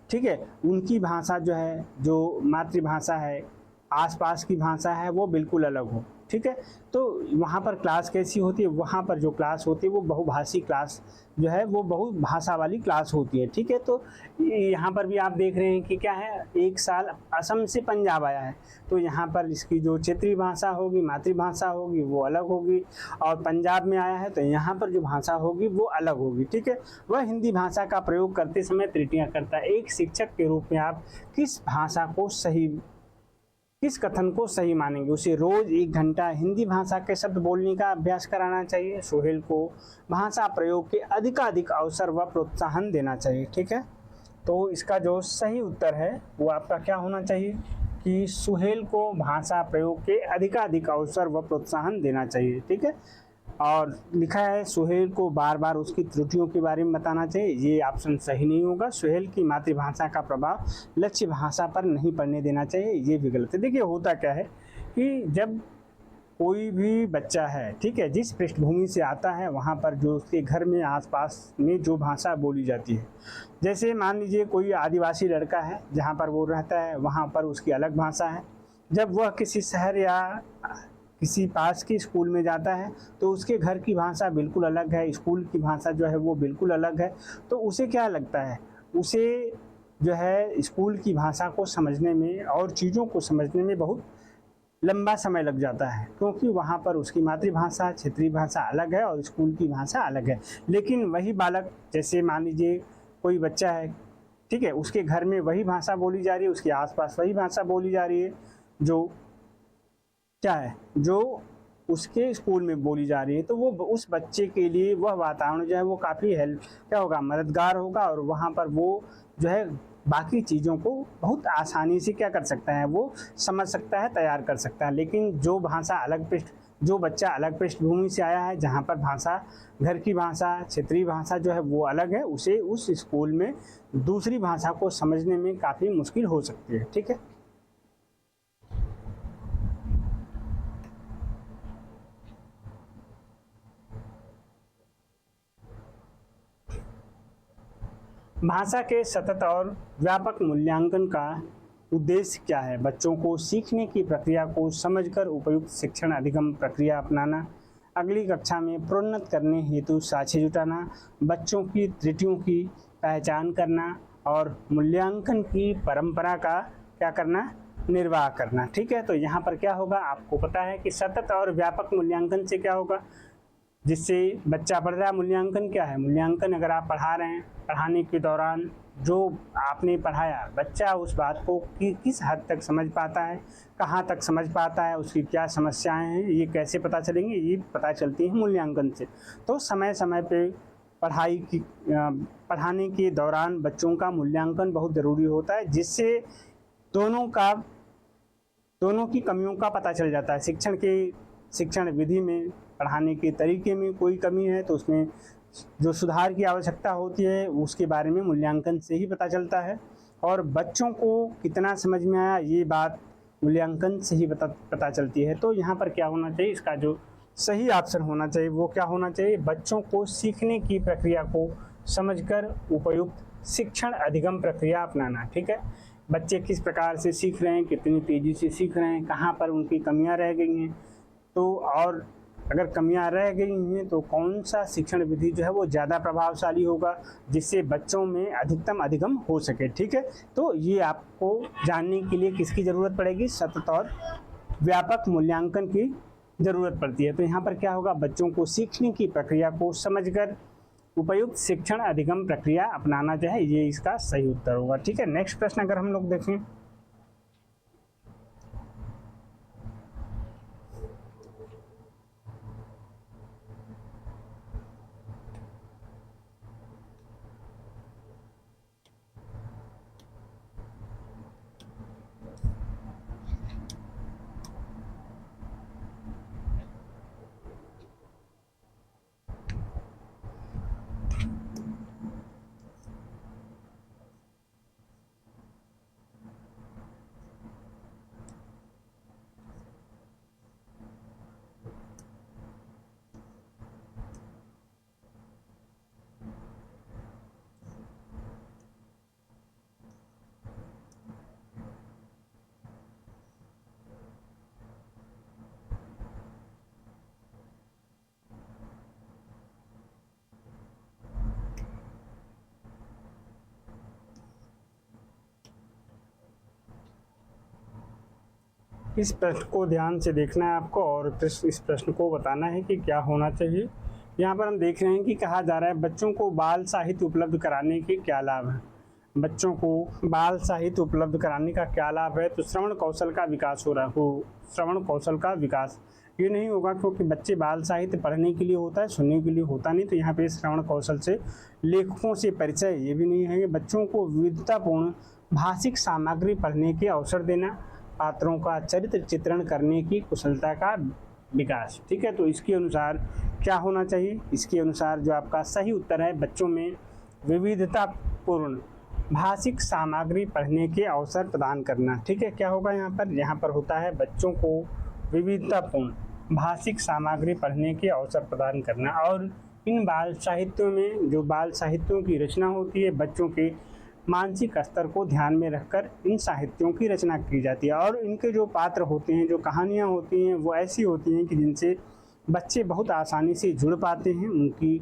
ठीक है, उनकी भाषा जो है, जो मातृभाषा है, आसपास की भाषा है, वो बिल्कुल अलग हो। ठीक है, तो वहाँ पर क्लास कैसी होती है? वहाँ पर जो क्लास होती है वो बहुभाषी क्लास जो है वो बहुभाषा वाली क्लास होती है। ठीक है, तो यहाँ पर भी आप देख रहे हैं कि क्या है, एक साल असम से पंजाब आया है तो यहाँ पर इसकी जो क्षेत्रीय भाषा होगी, मातृभाषा होगी, वो अलग होगी। और पंजाब में आया है तो यहाँ पर जो भाषा होगी वो अलग होगी। ठीक है, वह हिंदी भाषा का प्रयोग करते समय त्रुटियां करता है। एक शिक्षक के रूप में आप किस कथन को सही मानेंगे? उसे रोज 1 घंटा हिंदी भाषा के शब्द बोलने का अभ्यास कराना चाहिए। सुहेल को भाषा प्रयोग के अधिकाधिक अवसर व प्रोत्साहन देना चाहिए। ठीक है, तो इसका जो सही उत्तर है वो आपका क्या होना चाहिए कि सुहेल को भाषा प्रयोग के अधिकाधिक अवसर व प्रोत्साहन देना चाहिए। ठीक है, और लिखा है सुहेल को बार बार उसकी त्रुटियों के बारे में बताना चाहिए। ये ऑप्शन सही नहीं होगा। सुहेल की मातृभाषा का प्रभाव लक्ष्य भाषा पर नहीं पड़ने देना चाहिए, ये भी गलत है। देखिए होता क्या है कि जब कोई भी बच्चा है, ठीक है, जिस पृष्ठभूमि से आता है वहाँ पर जो उसके घर में आसपास में जो भाषा बोली जाती है, जैसे मान लीजिए कोई आदिवासी लड़का है जहाँ पर वो रहता है, वहाँ पर उसकी अलग भाषा है। जब वह किसी शहर या किसी पास के स्कूल में जाता है तो उसके घर की भाषा बिल्कुल अलग है, स्कूल की भाषा जो है वो बिल्कुल अलग है। तो उसे क्या लगता है, उसे जो है स्कूल की भाषा को समझने में और चीज़ों को समझने में बहुत लंबा समय लग जाता है, क्योंकि वहाँ पर उसकी मातृभाषा, क्षेत्रीय भाषा अलग है और स्कूल की भाषा अलग है। लेकिन वही बालक, जैसे मान लीजिए कोई बच्चा है, ठीक है, उसके घर में वही भाषा बोली जा रही है, उसके आसपास वही भाषा बोली जा रही है, जो क्या है, जो उसके स्कूल में बोली जा रही है, तो वो उस बच्चे के लिए वह वातावरण जो है वो काफ़ी हेल्प क्या होगा, मददगार होगा। और वहाँ पर वो जो है बाकी चीज़ों को बहुत आसानी से क्या कर सकता है, वो समझ सकता है, तैयार कर सकता है। लेकिन जो बच्चा अलग पृष्ठभूमि से आया है, जहाँ पर भाषा, घर की भाषा, क्षेत्रीय भाषा जो है वो अलग है, उसे उस स्कूल में दूसरी भाषा को समझने में काफ़ी मुश्किल हो सकती है। ठीक है, भाषा के सतत और व्यापक मूल्यांकन का उद्देश्य क्या है? बच्चों को सीखने की प्रक्रिया को समझकर उपयुक्त शिक्षण अधिगम प्रक्रिया अपनाना, अगली कक्षा में प्रोन्नत करने हेतु साक्ष्य जुटाना, बच्चों की त्रुटियों की पहचान करना और मूल्यांकन की परंपरा का क्या करना, निर्वाह करना। ठीक है, तो यहाँ पर क्या होगा, आपको पता है कि सतत और व्यापक मूल्यांकन से क्या होगा, जिससे बच्चा पढ़ रहा है। मूल्यांकन क्या है? मूल्यांकन अगर आप पढ़ा रहे हैं, पढ़ाने के दौरान जो आपने पढ़ाया, बच्चा उस बात को किस हद तक समझ पाता है, कहाँ तक समझ पाता है, उसकी क्या समस्याएं हैं, ये कैसे पता चलेंगे, ये पता चलती है मूल्यांकन से। तो समय समय पे पढ़ाने के दौरान बच्चों का मूल्यांकन बहुत ज़रूरी होता है, जिससे दोनों की कमियों का पता चल जाता है। शिक्षण विधि में, पढ़ाने के तरीके में कोई कमी है तो उसमें जो सुधार की आवश्यकता होती है उसके बारे में मूल्यांकन से ही पता चलता है। और बच्चों को कितना समझ में आया, ये बात मूल्यांकन से ही पता चलती है। तो यहाँ पर क्या होना चाहिए, इसका जो सही ऑप्शन होना चाहिए वो क्या होना चाहिए, बच्चों को सीखने की प्रक्रिया को समझकर उपयुक्त शिक्षण अधिगम प्रक्रिया अपनाना। ठीक है, बच्चे किस प्रकार से सीख रहे हैं, कितनी तेज़ी से सीख रहे हैं, कहाँ पर उनकी कमियाँ रह गई हैं, तो और अगर कमियां रह गई हैं तो कौन सा शिक्षण विधि जो है वो ज़्यादा प्रभावशाली होगा, जिससे बच्चों में अधिकतम अधिगम हो सके। ठीक है, तो ये आपको जानने के लिए किसकी ज़रूरत पड़ेगी, सतत और व्यापक मूल्यांकन की ज़रूरत पड़ती है। तो यहाँ पर क्या होगा, बच्चों को सीखने की प्रक्रिया को समझकर उपयुक्त शिक्षण अधिगम प्रक्रिया अपनाना जो है, ये इसका सही उत्तर होगा। ठीक है, नेक्स्ट प्रश्न अगर हम लोग देखें, इस प्रश्न को ध्यान से देखना है आपको और इस प्रश्न को बताना है कि क्या होना चाहिए। यहाँ पर हम देख रहे हैं कि कहा जा रहा है बच्चों को बाल साहित्य उपलब्ध कराने के क्या लाभ हैं। बच्चों को बाल साहित्य उपलब्ध कराने का क्या लाभ है, तो श्रवण कौशल का विकास हो रहा है। श्रवण कौशल का विकास ये नहीं होगा क्योंकि बच्चे बाल साहित्य पढ़ने के लिए होता है, सुनने के लिए होता नहीं। तो यहाँ पे श्रवण कौशल से लेखकों से परिचय ये भी नहीं है। बच्चों को विविधतापूर्ण भाषिक सामग्री पढ़ने के अवसर देना, पात्रों का चरित्र चित्रण करने की कुशलता का विकास। ठीक है, तो इसके अनुसार क्या होना चाहिए, इसके अनुसार जो आपका सही उत्तर है, बच्चों में विविधतापूर्ण भाषिक सामग्री पढ़ने के अवसर प्रदान करना। ठीक है, क्या होगा यहाँ पर होता है बच्चों को विविधतापूर्ण भाषिक सामग्री पढ़ने के अवसर प्रदान करना। और इन बाल साहित्यों में जो बाल साहित्यों की रचना होती है, बच्चों के मानसिक स्तर को ध्यान में रखकर इन साहित्यों की रचना की जाती है। और इनके जो पात्र होते हैं, जो कहानियाँ होती हैं, वो ऐसी होती हैं कि जिनसे बच्चे बहुत आसानी से जुड़ पाते हैं। उनकी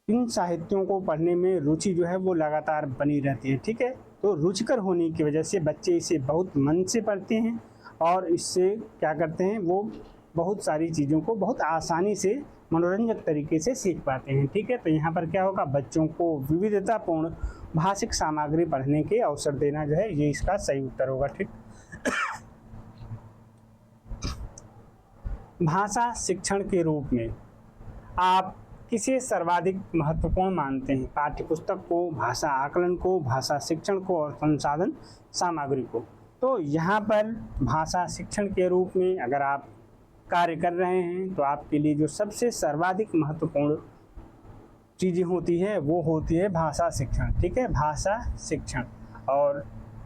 इन साहित्यों को पढ़ने में रुचि जो है वो लगातार बनी रहती है। ठीक है, तो रुचिकर होने की वजह से बच्चे इसे बहुत मन से पढ़ते हैं और इससे क्या करते हैं, वो बहुत सारी चीज़ों को बहुत आसानी से मनोरंजक तरीके से सीख पाते हैं। ठीक है, तो यहाँ पर क्या होगा, बच्चों को विविधतापूर्ण भाषिक सामग्री पढ़ने के अवसर देना जो है ये इसका सही उत्तर होगा। ठीक, भाषा शिक्षण के रूप में आप किसे सर्वाधिक महत्वपूर्ण मानते हैं, पाठ्यपुस्तक को, भाषा आकलन को, भाषा शिक्षण को और संसाधन सामग्री को। तो यहाँ पर भाषा शिक्षण के रूप में अगर आप कार्य कर रहे हैं तो आपके लिए जो सबसे सर्वाधिक महत्वपूर्ण चीज़ें होती है वो होती है भाषा शिक्षण। ठीक है, भाषा शिक्षण, और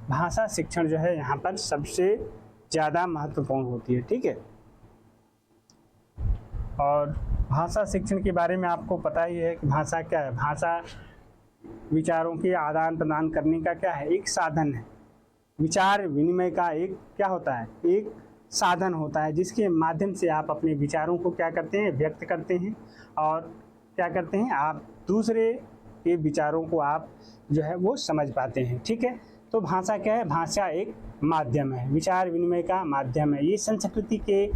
भाषा शिक्षण जो है यहाँ पर सबसे ज़्यादा महत्वपूर्ण होती है। ठीक है, और भाषा शिक्षण के बारे में आपको पता ही है कि भाषा क्या है। भाषा विचारों के आदान प्रदान करने का क्या है, एक साधन है। विचार विनिमय का एक क्या होता है, एक साधन होता है जिसके माध्यम से आप अपने विचारों को क्या करते हैं, व्यक्त करते हैं और क्या करते हैं, आप दूसरे के विचारों को आप जो है वो समझ पाते हैं। ठीक है, तो भाषा क्या है, भाषा एक माध्यम है, विचार विनिमय का माध्यम है, ये संस्कृति के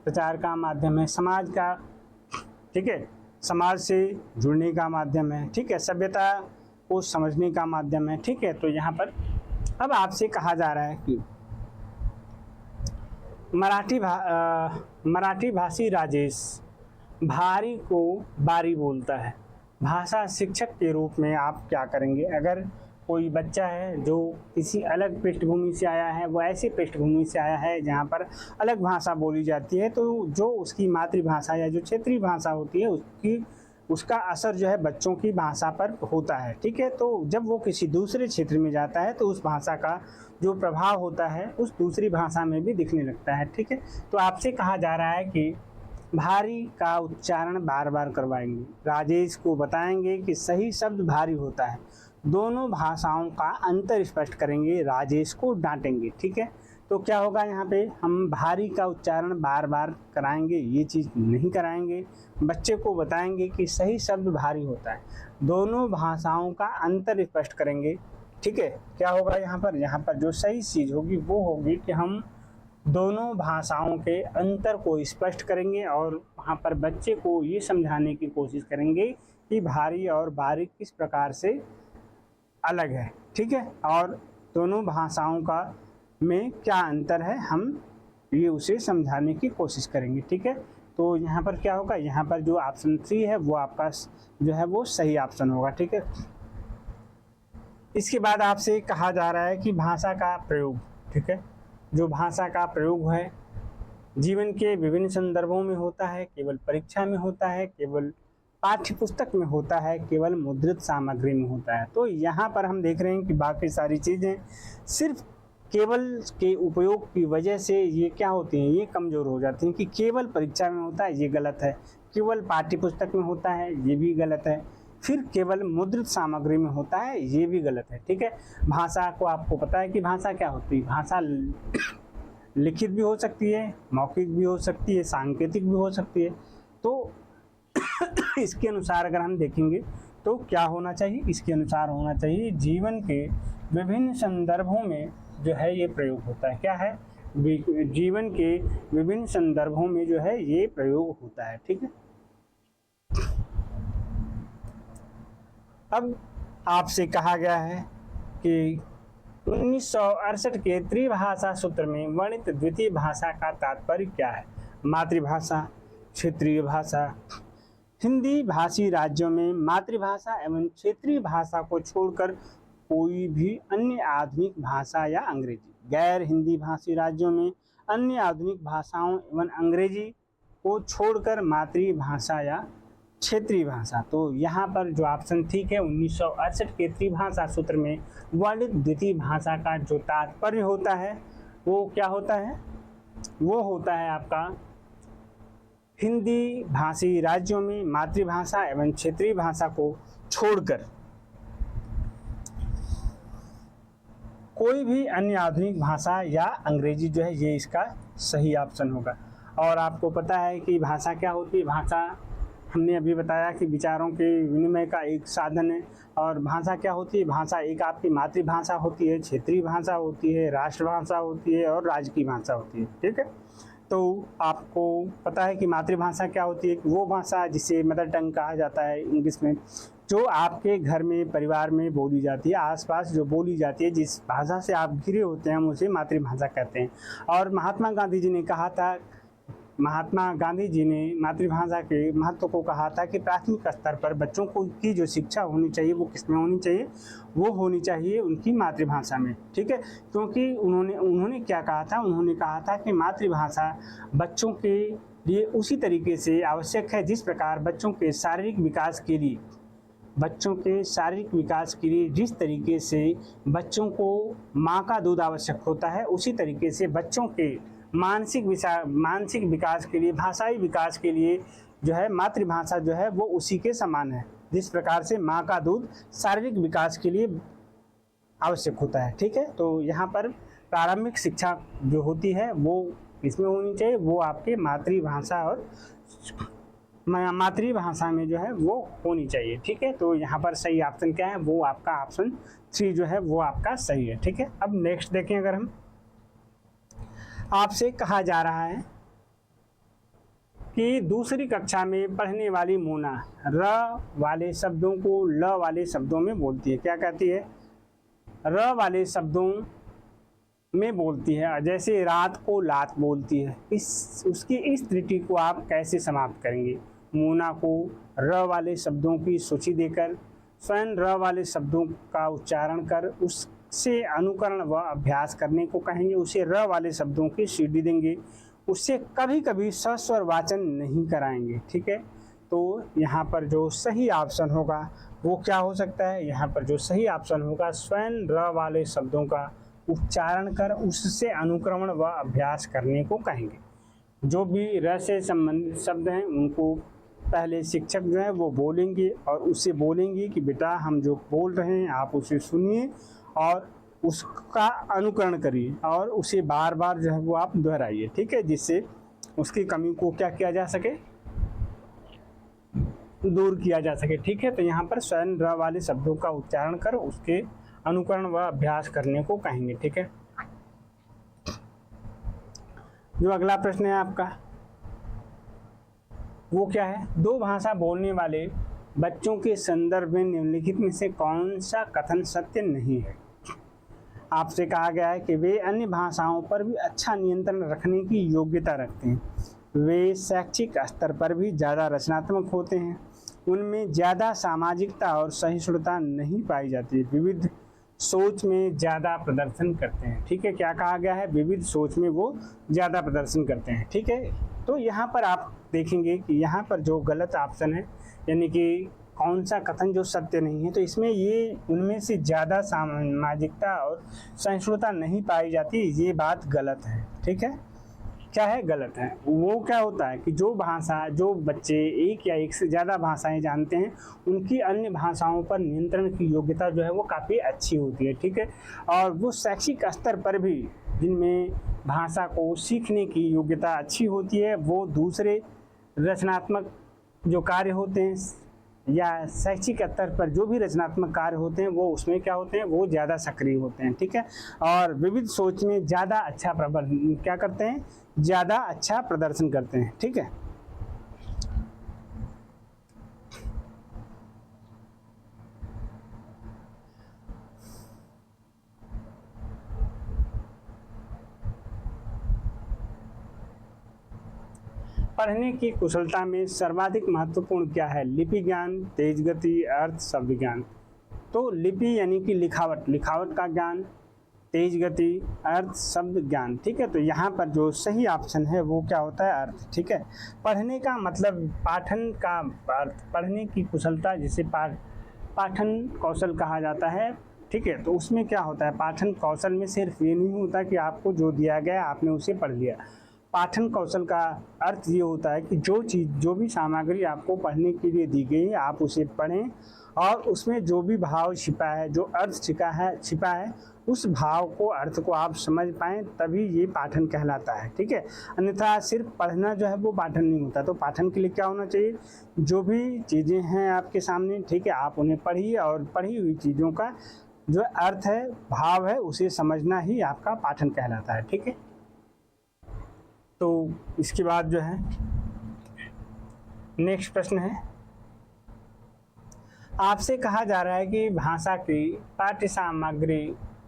प्रचार का माध्यम है, समाज का, ठीक है, समाज से जुड़ने का माध्यम है। ठीक है, सभ्यता को समझने का माध्यम है। ठीक है, तो यहाँ पर अब आपसे कहा जा रहा है कि मराठी भाषी राजेश भारी को बारी बोलता है। भाषा शिक्षक के रूप में आप क्या करेंगे। अगर कोई बच्चा है जो किसी अलग पृष्ठभूमि से आया है, वो ऐसी पृष्ठभूमि से आया है जहाँ पर अलग भाषा बोली जाती है, तो जो उसकी मातृभाषा या जो क्षेत्रीय भाषा होती है उसका असर जो है बच्चों की भाषा पर होता है। ठीक है, तो जब वो किसी दूसरे क्षेत्र में जाता है तो उस भाषा का जो प्रभाव होता है उस दूसरी भाषा में भी दिखने लगता है। ठीक है, तो आपसे कहा जा रहा है कि भारी का उच्चारण बार बार करवाएंगे, राजेश को बताएंगे कि सही शब्द भारी होता है, दोनों भाषाओं का अंतर स्पष्ट करेंगे, राजेश को डांटेंगे। ठीक है, तो क्या होगा, यहाँ पे हम भारी का उच्चारण बार बार कराएंगे, ये चीज़ नहीं कराएंगे, बच्चे को बताएंगे कि सही शब्द भारी होता है, दोनों भाषाओं का अंतर स्पष्ट करेंगे। ठीक है, क्या होगा यहाँ पर जो सही चीज़ होगी वो होगी कि हम दोनों भाषाओं के अंतर को स्पष्ट करेंगे और वहाँ पर बच्चे को ये समझाने की कोशिश करेंगे कि भारी और बारीक किस प्रकार से अलग है। ठीक है, और दोनों भाषाओं का में क्या अंतर है, हम ये उसे समझाने की कोशिश करेंगे। ठीक है, तो यहाँ पर क्या होगा, यहाँ पर जो ऑप्शन 3 है वो आपका जो है वो सही ऑप्शन होगा। ठीक है, इसके बाद आपसे कहा जा रहा है कि भाषा का प्रयोग। ठीक है, जो भाषा का प्रयोग है जीवन के विभिन्न संदर्भों में होता है, केवल परीक्षा में होता है, केवल पाठ्य पुस्तक में होता है, केवल मुद्रित सामग्री में होता है। तो यहाँ पर हम देख रहे हैं कि बाकी सारी चीज़ें सिर्फ केवल के उपयोग की वजह से ये क्या होती हैं, ये कमज़ोर हो जाती हैं कि केवल परीक्षा में होता है, ये गलत है, केवल पाठ्य पुस्तक में होता है, ये भी गलत है, फिर केवल मुद्रित सामग्री में होता है, ये भी गलत है। ठीक है, भाषा को आपको पता है कि भाषा क्या होती है, भाषा लिखित भी हो सकती है, मौखिक भी हो सकती है, सांकेतिक भी हो सकती है। तो इसके अनुसार अगर हम देखेंगे तो क्या होना चाहिए, इसके अनुसार होना चाहिए जीवन के विभिन्न संदर्भों में जो है ये प्रयोग होता है। क्या है, जीवन के विभिन्न संदर्भों में जो है ये प्रयोग होता है। ठीक है, अब आपसे कहा गया है कि 1968 के त्रिभाषा सूत्र में वर्णित द्वितीय भाषा का तात्पर्य क्या है? मातृभाषा, क्षेत्रीय भाषा। हिंदी भाषी राज्यों में मातृभाषा एवं क्षेत्रीय भाषा को छोड़कर कोई भी अन्य आधुनिक भाषा या अंग्रेजी। गैर हिंदी भाषी राज्यों में अन्य आधुनिक भाषाओं एवं अंग्रेजी को छोड़कर मातृभाषा या क्षेत्रीय भाषा। तो यहाँ पर जो ऑप्शन ठीक है 1968 के त्रिभाषा सूत्र में वर्णित द्वितीय भाषा का जो तात्पर्य होता है वो क्या होता है? वो होता है आपका हिंदी भाषी राज्यों में मातृभाषा एवं क्षेत्रीय भाषा को छोड़कर कोई भी अन्य आधुनिक भाषा या अंग्रेजी जो है ये इसका सही ऑप्शन होगा। और आपको पता है कि भाषा क्या होती है? भाषा हमने अभी बताया कि विचारों के विनिमय का एक साधन है। और भाषा क्या होती है? भाषा एक आपकी मातृभाषा होती है, क्षेत्रीय भाषा होती है, राष्ट्रभाषा होती है और राज्य की भाषा होती है। ठीक है, तो आपको पता है कि मातृभाषा क्या होती है? वो भाषा जिसे मदर टंग कहा जाता है इंग्लिश में, जो आपके घर में परिवार में बोली जाती है, आसपास जो बोली जाती है, जिस भाषा से आप घिरे होते हैं हम उसे मातृभाषा कहते हैं। और महात्मा गांधी जी ने कहा था, महात्मा गांधी जी ने मातृभाषा के महत्व को कहा था कि प्राथमिक स्तर पर बच्चों को की जो शिक्षा होनी चाहिए वो किसमें होनी चाहिए? वो होनी चाहिए उनकी मातृभाषा में। ठीक है, क्योंकि उन्होंने क्या कहा था? उन्होंने कहा था कि मातृभाषा बच्चों के लिए उसी तरीके से आवश्यक है जिस प्रकार बच्चों के शारीरिक विकास के लिए जिस तरीके से बच्चों को माँ का दूध आवश्यक होता है, उसी तरीके से बच्चों के मानसिक विकास के लिए, भाषाई विकास के लिए जो है मातृभाषा जो है वो उसी के समान है जिस प्रकार से माँ का दूध शारीरिक विकास के लिए आवश्यक होता है। ठीक है, तो यहाँ पर प्रारंभिक शिक्षा जो होती है वो इसमें होनी चाहिए, वो आपके मातृभाषा और मातृभाषा में जो है वो होनी चाहिए। ठीक है, तो यहाँ पर सही ऑप्शन क्या है? वो आपका ऑप्शन 3 जो है वो आपका सही है। ठीक है, अब नेक्स्ट देखें, अगर हम आपसे कहा जा रहा है कि दूसरी कक्षा में पढ़ने वाली मोना र वाले शब्दों को ल वाले शब्दों में बोलती है। क्या कहती है? र वाले शब्दों में बोलती है, जैसे रात को लात बोलती है। उसकी इस त्रुटि को आप कैसे समाप्त करेंगे? मोना को र वाले शब्दों की सूची देकर स्वयं र वाले शब्दों का उच्चारण कर उससे अनुकरण व अभ्यास करने को कहेंगे। उसे र वाले शब्दों की सीढ़ी देंगे, उससे कभी कभी सस्वर वाचन नहीं कराएंगे। ठीक है, तो यहाँ पर जो सही ऑप्शन होगा वो क्या हो सकता है? यहाँ पर जो सही ऑप्शन होगा स्वयं र वाले शब्दों का उच्चारण कर उससे अनुक्रमण व अभ्यास करने को कहेंगे। जो भी र से संबंधित शब्द हैं उनको पहले शिक्षक जो है वो बोलेंगे और उससे बोलेंगे कि बेटा हम जो बोल रहे हैं आप उसे सुनिए और उसका अनुकरण करिए और उसे बार बार जो है वो आप दोहराइए। ठीक है, जिससे उसकी कमी को क्या किया जा सके? दूर किया जा सके। ठीक है, तो यहाँ पर स्वयं र वाले शब्दों का उच्चारण कर उसके अनुकरण व अभ्यास करने को कहेंगे। ठीक है, जो अगला प्रश्न है आपका वो क्या है? दो भाषा बोलने वाले बच्चों के संदर्भ में निम्नलिखित में से कौन सा कथन सत्य नहीं है? आपसे कहा गया है कि वे अन्य भाषाओं पर भी अच्छा नियंत्रण रखने की योग्यता रखते हैं, वे शैक्षिक स्तर पर भी ज़्यादा रचनात्मक होते हैं, उनमें ज़्यादा सामाजिकता और सहिष्णुता नहीं पाई जाती, विविध सोच में ज़्यादा प्रदर्शन करते हैं। ठीक है, क्या कहा गया है? विविध सोच में वो ज़्यादा प्रदर्शन करते हैं। ठीक है, तो यहाँ पर आप देखेंगे कि यहाँ पर जो गलत ऑप्शन है यानी कि कौन सा कथन जो सत्य नहीं है, तो इसमें ये उनमें से ज़्यादा सामाजिकता और सहिष्णुता नहीं पाई जाती, ये बात गलत है। ठीक है, क्या है? गलत है। वो क्या होता है कि जो बच्चे एक या एक से ज़्यादा भाषाएं जानते हैं उनकी अन्य भाषाओं पर नियंत्रण की योग्यता जो है वो काफ़ी अच्छी होती है। ठीक है, और वो शैक्षिक स्तर पर भी जिनमें भाषा को सीखने की योग्यता अच्छी होती है वो दूसरे रचनात्मक जो कार्य होते हैं या शैक्षिक स्तर पर जो भी रचनात्मक कार्य होते हैं वो उसमें क्या होते हैं, वो ज़्यादा सक्रिय होते हैं। ठीक है, और विविध सोच में ज़्यादा अच्छा क्या करते हैं, ज़्यादा अच्छा प्रदर्शन करते हैं। ठीक है, पढ़ने की कुशलता में सर्वाधिक महत्वपूर्ण क्या है? लिपि ज्ञान, तेज गति, अर्थ, शब्द ज्ञान। तो लिपि यानी कि लिखावट, लिखावट का ज्ञान, तेज गति, अर्थ, शब्द ज्ञान। ठीक है, तो यहाँ पर जो सही ऑप्शन है वो क्या होता है, अर्थ। ठीक है, पढ़ने का मतलब पाठन का अर्थ, पढ़ने की कुशलता जिसे पाठन कौशल कहा जाता है। ठीक है, तो उसमें क्या होता है, पाठन कौशल में सिर्फ ये नहीं होता कि आपको जो दिया गया आपने उसे पढ़ लिया। पाठन कौशल का अर्थ ये होता है कि जो भी सामग्री आपको पढ़ने के लिए दी गई है आप उसे पढ़ें और उसमें जो भी भाव छिपा है, जो अर्थ छिपा है उस भाव को, अर्थ को आप समझ पाएँ, तभी ये पाठन कहलाता है। ठीक है, अन्यथा सिर्फ पढ़ना जो है वो पाठन नहीं होता। तो पाठन के लिए क्या होना चाहिए, जो भी चीज़ें हैं आपके सामने, ठीक है, आप उन्हें पढ़िए और पढ़ी हुई चीज़ों का जो अर्थ है, भाव है, उसे समझना ही आपका पाठन कहलाता है। ठीक है, तो इसके बाद जो है नेक्स्ट प्रश्न है, आपसे कहा जा रहा है कि भाषा की पाठ्य सामग्री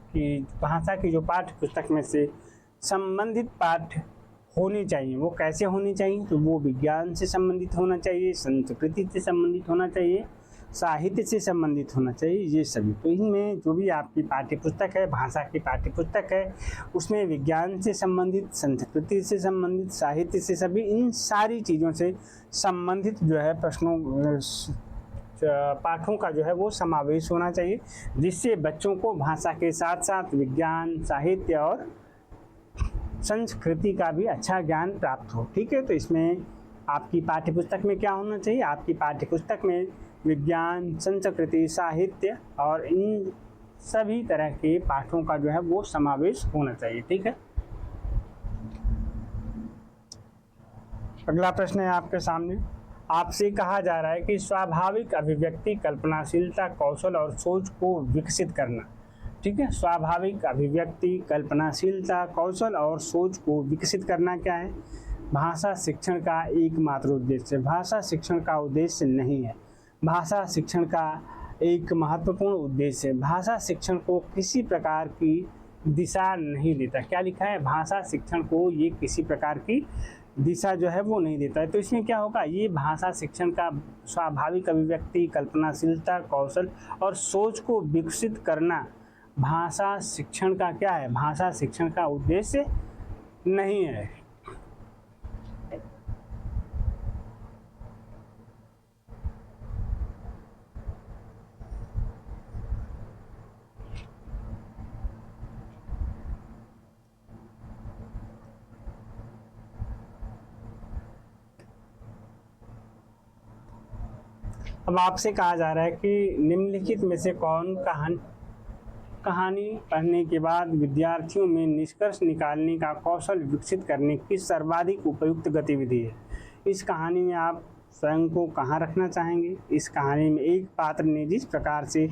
की, भाषा की जो पाठ्य पुस्तक में से संबंधित पाठ होनी चाहिए, वो कैसे होनी चाहिए? तो वो विज्ञान से संबंधित होना चाहिए, संस्कृति से संबंधित होना चाहिए, साहित्य से संबंधित होना चाहिए, ये सभी। तो इनमें जो भी आपकी पाठ्य पुस्तक है, भाषा की पाठ्य पुस्तक है, उसमें विज्ञान से संबंधित, संस्कृति से संबंधित, साहित्य से, सभी इन सारी चीज़ों से संबंधित जो है प्रश्नों, पाठों का जो है वो समावेश होना चाहिए, जिससे बच्चों को भाषा के साथ साथ विज्ञान, साहित्य और संस्कृति का भी अच्छा ज्ञान प्राप्त हो। ठीक है, तो इसमें आपकी पाठ्य पुस्तक में क्या होना चाहिए, आपकी पाठ्य पुस्तक में विज्ञान, संस्कृति, साहित्य और इन सभी तरह के पाठों का जो है वो समावेश होना चाहिए। ठीक है, अगला प्रश्न है आपके सामने, आपसे कहा जा रहा है कि स्वाभाविक अभिव्यक्ति, कल्पनाशीलता, कौशल और सोच को विकसित करना। ठीक है, स्वाभाविक अभिव्यक्ति, कल्पनाशीलता, कौशल और सोच को विकसित करना क्या है? भाषा शिक्षण का एकमात्र उद्देश्य, भाषा शिक्षण का उद्देश्य नहीं है। भाषा शिक्षण का एक महत्वपूर्ण उद्देश्य है। भाषा शिक्षण को किसी प्रकार की दिशा नहीं देता। क्या लिखा है? भाषा शिक्षण को ये किसी प्रकार की दिशा जो है वो नहीं देता है। तो इसमें क्या होगा, ये भाषा शिक्षण का स्वाभाविक अभिव्यक्ति, कल्पनाशीलता, कौशल और सोच को विकसित करना भाषा शिक्षण का क्या है? भाषा शिक्षण का उद्देश्य नहीं है। अब आपसे कहा जा रहा है कि निम्नलिखित में से कौन कहानी पढ़ने के बाद विद्यार्थियों में निष्कर्ष निकालने का कौशल विकसित करने की सर्वाधिक उपयुक्त गतिविधि है। इस कहानी में आप स्वयं को कहाँ रखना चाहेंगे? इस कहानी में एक पात्र ने जिस प्रकार से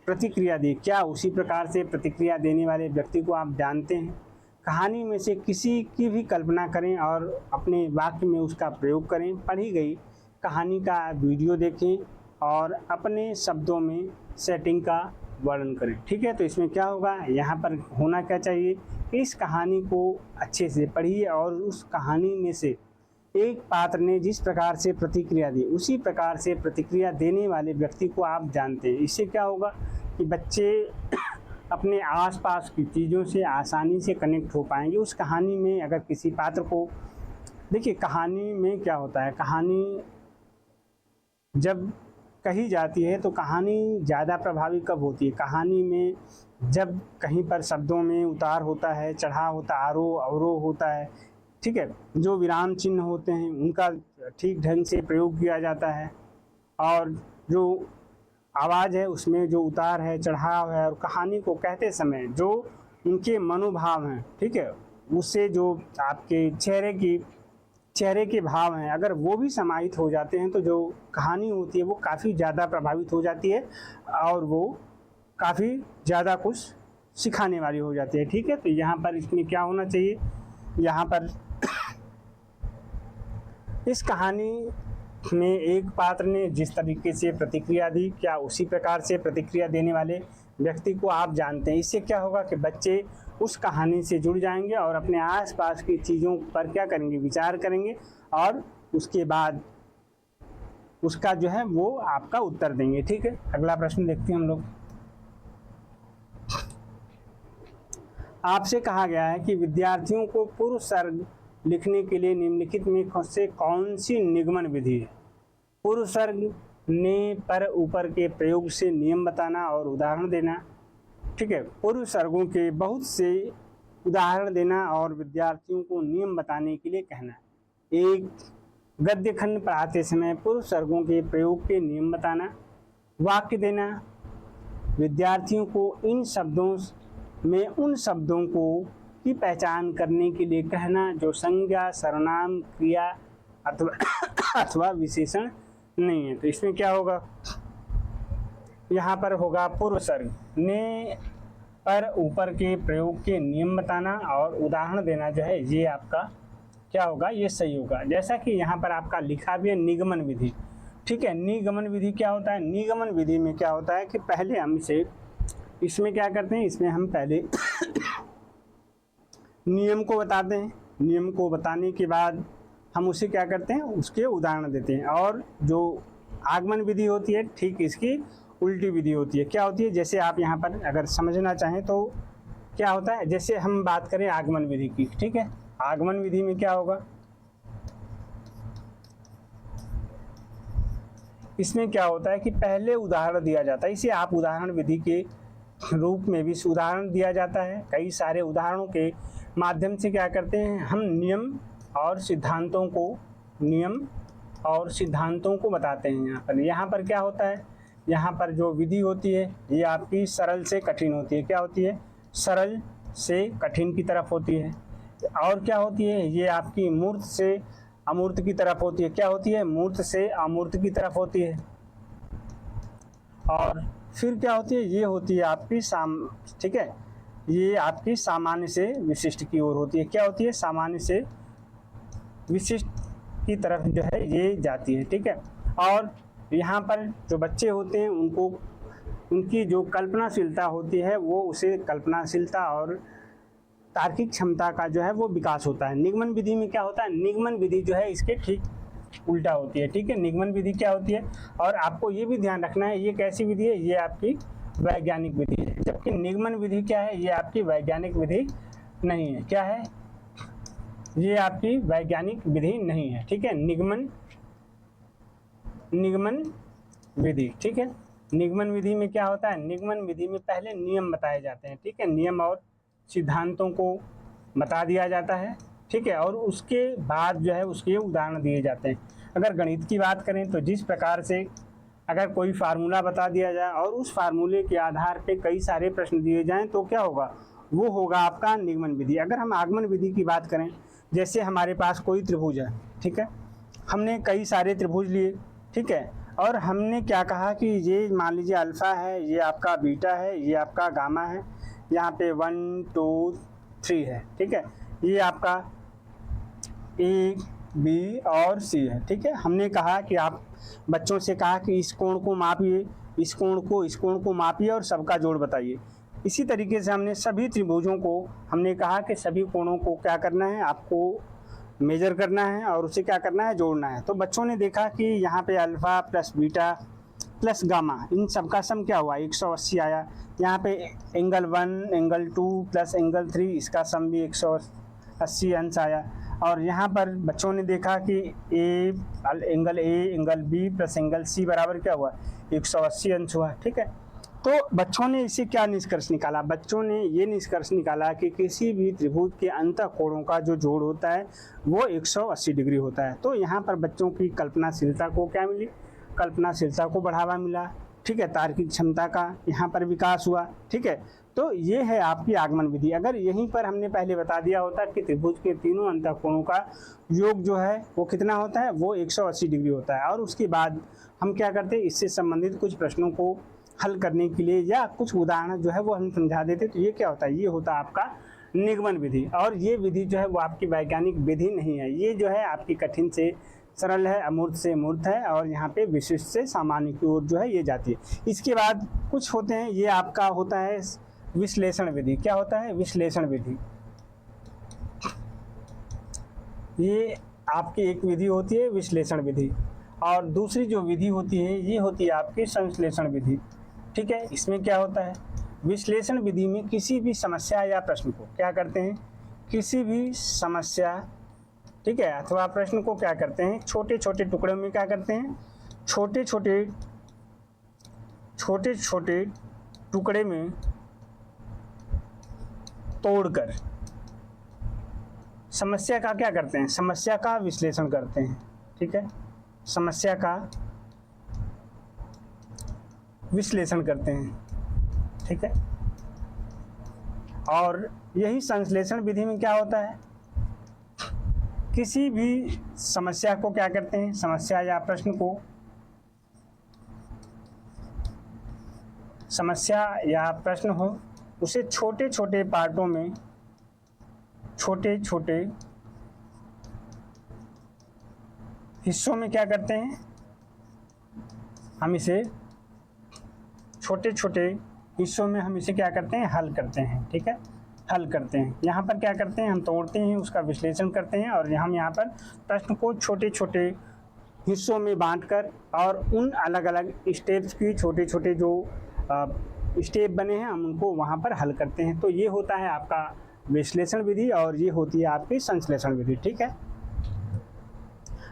प्रतिक्रिया दी, क्या उसी प्रकार से प्रतिक्रिया देने वाले व्यक्ति को आप जानते हैं? कहानी में से किसी की भी कल्पना करें और अपने वाक्य में उसका प्रयोग करें। पढ़ी गई कहानी का वीडियो देखें और अपने शब्दों में सेटिंग का वर्णन करें। ठीक है, तो इसमें क्या होगा, यहाँ पर होना क्या चाहिए कि इस कहानी को अच्छे से पढ़िए और उस कहानी में से एक पात्र ने जिस प्रकार से प्रतिक्रिया दी, उसी प्रकार से प्रतिक्रिया देने वाले व्यक्ति को आप जानते हैं। इससे क्या होगा कि बच्चे अपने आसपास की चीज़ों से आसानी से कनेक्ट हो पाएंगे। उस कहानी में अगर किसी पात्र को, देखिए कहानी में क्या होता है, कहानी जब कही जाती है तो कहानी ज़्यादा प्रभावी कब होती है? कहानी में जब कहीं पर शब्दों में उतार होता है, चढ़ाव होता है, आरोह अवरोह होता है, ठीक है, जो विराम चिन्ह होते हैं उनका ठीक ढंग से प्रयोग किया जाता है, और जो आवाज़ है उसमें जो उतार है, चढ़ाव है, और कहानी को कहते समय जो उनके मनोभाव हैं, ठीक है, उससे जो आपके चेहरे की चेहरे के भाव हैं, अगर वो भी समाहित हो जाते हैं तो जो कहानी होती है वो काफ़ी ज़्यादा प्रभावित हो जाती है और वो काफ़ी ज़्यादा कुछ सिखाने वाली हो जाती है। ठीक है, तो यहाँ पर इसमें क्या होना चाहिए, यहाँ पर इस कहानी में एक पात्र ने जिस तरीके से प्रतिक्रिया दी, क्या उसी प्रकार से प्रतिक्रिया देने वाले व्यक्ति को आप जानते हैं। इससे क्या होगा कि बच्चे उस कहानी से जुड़ जाएंगे और अपने आसपास की चीज़ों पर क्या करेंगे, विचार करेंगे और उसके बाद उसका जो है वो आपका उत्तर देंगे। ठीक है, अगला प्रश्न देखते हैं हम लोग। आपसे कहा गया है कि विद्यार्थियों को पूर्व सर्ग लिखने के लिए निम्नलिखित में से कौन सी निगमन विधि है। पूर्व सर्ग ने पर ऊपर के प्रयोग से नियम बताना और उदाहरण देना। ठीक है, पूर्व सर्गों के बहुत से उदाहरण देना और विद्यार्थियों को नियम बताने के लिए कहना। एक गद्य खंड पढ़ाते समय पूर्व सर्गों के प्रयोग के नियम बताना। वाक्य देना, विद्यार्थियों को इन शब्दों में उन शब्दों को की पहचान करने के लिए कहना जो संज्ञा, सर्वनाम, क्रिया अथवा विशेषण नहीं है। तो इसमें क्या होगा, यहाँ पर होगा पूर्व सर्ग ने पर ऊपर के प्रयोग के नियम बताना और उदाहरण देना जो है ये आपका क्या होगा, ये सही होगा। जैसा कि यहाँ पर आपका लिखा भी है निगमन विधि। ठीक है, निगमन विधि क्या होता है, निगमन विधि में क्या होता है कि पहले हम इसमें क्या करते हैं, इसमें हम पहले नियम को बताते हैं। नियम को बताने के बाद हम उसे क्या करते हैं, उसके उदाहरण देते हैं। और जो आगमन विधि होती है ठीक इसकी उल्टी विधि होती है। क्या होती है, जैसे आप यहाँ पर अगर समझना चाहें तो क्या होता है, जैसे हम बात करें आगमन विधि की। ठीक है, आगमन विधि में क्या होगा, इसमें क्या होता है कि पहले उदाहरण दिया जाता है। इसे आप उदाहरण विधि के रूप में भी उदाहरण दिया जाता है। कई सारे उदाहरणों के माध्यम से क्या करते हैं, हम नियम और सिद्धांतों को बताते हैं। यहाँ पर क्या होता है, यहाँ पर जो विधि होती है ये आपकी सरल से कठिन होती है। क्या होती है, सरल से कठिन की तरफ होती है। और क्या होती है, ये आपकी मूर्त से अमूर्त की तरफ होती है। क्या होती है, मूर्त से अमूर्त की तरफ होती है। और फिर क्या होती है, ये होती है आपकी ठीक है, ये आपकी सामान्य से विशिष्ट की ओर होती है। क्या होती है, सामान्य से विशिष्ट की तरफ जो है ये जाती है। ठीक है, और यहाँ पर जो बच्चे होते हैं उनको उनकी जो कल्पनाशीलता होती है वो उसे कल्पनाशीलता और तार्किक क्षमता का जो है वो विकास होता है। निगमन विधि में क्या होता है, निगमन विधि जो है इसके ठीक उल्टा होती है। ठीक है, निगमन विधि क्या होती है, और आपको ये भी ध्यान रखना है ये कैसी विधि है, ये आपकी वैज्ञानिक विधि है। जबकि निगमन विधि क्या है, ये आपकी वैज्ञानिक विधि नहीं है। क्या है, ये आपकी वैज्ञानिक विधि नहीं है। ठीक है, निगमन विधि। ठीक है, निगमन विधि में क्या होता है, निगमन विधि में पहले नियम बताए जाते हैं। ठीक है, नियम और सिद्धांतों को बता दिया जाता है। ठीक है, और उसके बाद जो है उसके उदाहरण दिए जाते हैं। अगर गणित की बात करें तो जिस प्रकार से अगर कोई फार्मूला बता दिया जाए और उस फार्मूले के आधार पे कई सारे प्रश्न दिए जाएं तो क्या होगा, वो होगा आपका निगमन विधि। अगर हम आगमन विधि की बात करें, जैसे हमारे पास कोई त्रिभुज है। ठीक है, हमने कई सारे त्रिभुज लिए। ठीक है, और हमने क्या कहा कि ये मान लीजिए अल्फ़ा है, ये आपका बीटा है, ये आपका गामा है, यहाँ पे 1 2 3 है। ठीक है, ये आपका ए बी और सी है। ठीक है, हमने कहा कि आप बच्चों से कहा कि इस कोण को मापिए, इस कोण को मापिए और सबका जोड़ बताइए। इसी तरीके से हमने सभी त्रिभुजों को हमने कहा कि सभी कोणों को क्या करना है, आपको मेजर करना है और उसे क्या करना है, जोड़ना है। तो बच्चों ने देखा कि यहाँ पे alpha plus beta plus gamma इन सब का सम क्या हुआ, 180 आया। यहाँ पे एंगल 1 एंगल 2 प्लस एंगल 3 इसका सम भी 180 अंश आया। और यहाँ पर बच्चों ने देखा कि angle B plus angle C बराबर क्या हुआ, 180 अंश हुआ। ठीक है, तो बच्चों ने इसे क्या निष्कर्ष निकाला, बच्चों ने ये निष्कर्ष निकाला कि किसी भी त्रिभुज के अंतः कोणों का जो जोड़ होता है वो 180 डिग्री होता है। तो यहाँ पर बच्चों की कल्पनाशीलता को क्या मिली, कल्पनाशीलता को बढ़ावा मिला। ठीक है, तार्किक क्षमता का यहाँ पर विकास हुआ। ठीक है, तो ये है आपकी आगमन विधि। अगर यहीं पर हमने पहले बता दिया होता कि त्रिभुज के तीनों अंतःकोणों का योग जो है वो कितना होता है, वो 180 डिग्री होता है, और उसके बाद हम क्या करते हैं, इससे संबंधित कुछ प्रश्नों को हल करने के लिए या कुछ उदाहरण जो है वो हम समझा देते। तो ये क्या होता है, ये होता है आपका निगमन विधि। और ये विधि जो है वो आपकी वैज्ञानिक विधि नहीं है, ये जो है आपकी कठिन से सरल है, अमूर्त से मूर्त है, और यहाँ पे विशिष्ट से सामान्य की ओर जो है ये जाती है। इसके बाद कुछ होते हैं, ये आपका होता है विश्लेषण विधि। क्या होता है, विश्लेषण विधि। ये आपकी एक विधि होती है विश्लेषण विधि, और दूसरी जो विधि होती है ये होती है आपकी संश्लेषण विधि। ठीक है, इसमें क्या होता है, विश्लेषण विधि में किसी भी समस्या या प्रश्न को क्या करते हैं, किसी भी समस्या, ठीक है, अथवा प्रश्न को क्या करते हैं, छोटे छोटे टुकड़ों में क्या करते हैं, छोटे छोटे टुकड़े में तोड़कर समस्या का क्या करते हैं, समस्या का विश्लेषण करते हैं। ठीक है, समस्या का विश्लेषण करते हैं। ठीक है, और यही संश्लेषण विधि में क्या होता है, किसी भी समस्या को क्या करते हैं, समस्या या प्रश्न को, समस्या या प्रश्न हो, उसे छोटे छोटे पार्टों में, छोटे छोटे हिस्सों में क्या करते हैं, हम इसे छोटे छोटे हिस्सों में हम इसे क्या करते हैं, हल करते हैं। ठीक है, हल करते हैं। यहाँ पर क्या करते हैं, हम तोड़ते हैं, उसका विश्लेषण करते हैं, और हम यहाँ पर प्रश्न को छोटे छोटे हिस्सों में बांटकर और उन अलग अलग स्टेप्स की छोटे छोटे जो स्टेप बने हैं हम उनको वहाँ पर हल करते हैं। तो ये होता है आपका विश्लेषण विधि, और ये होती है आपकी संश्लेषण विधि। ठीक है,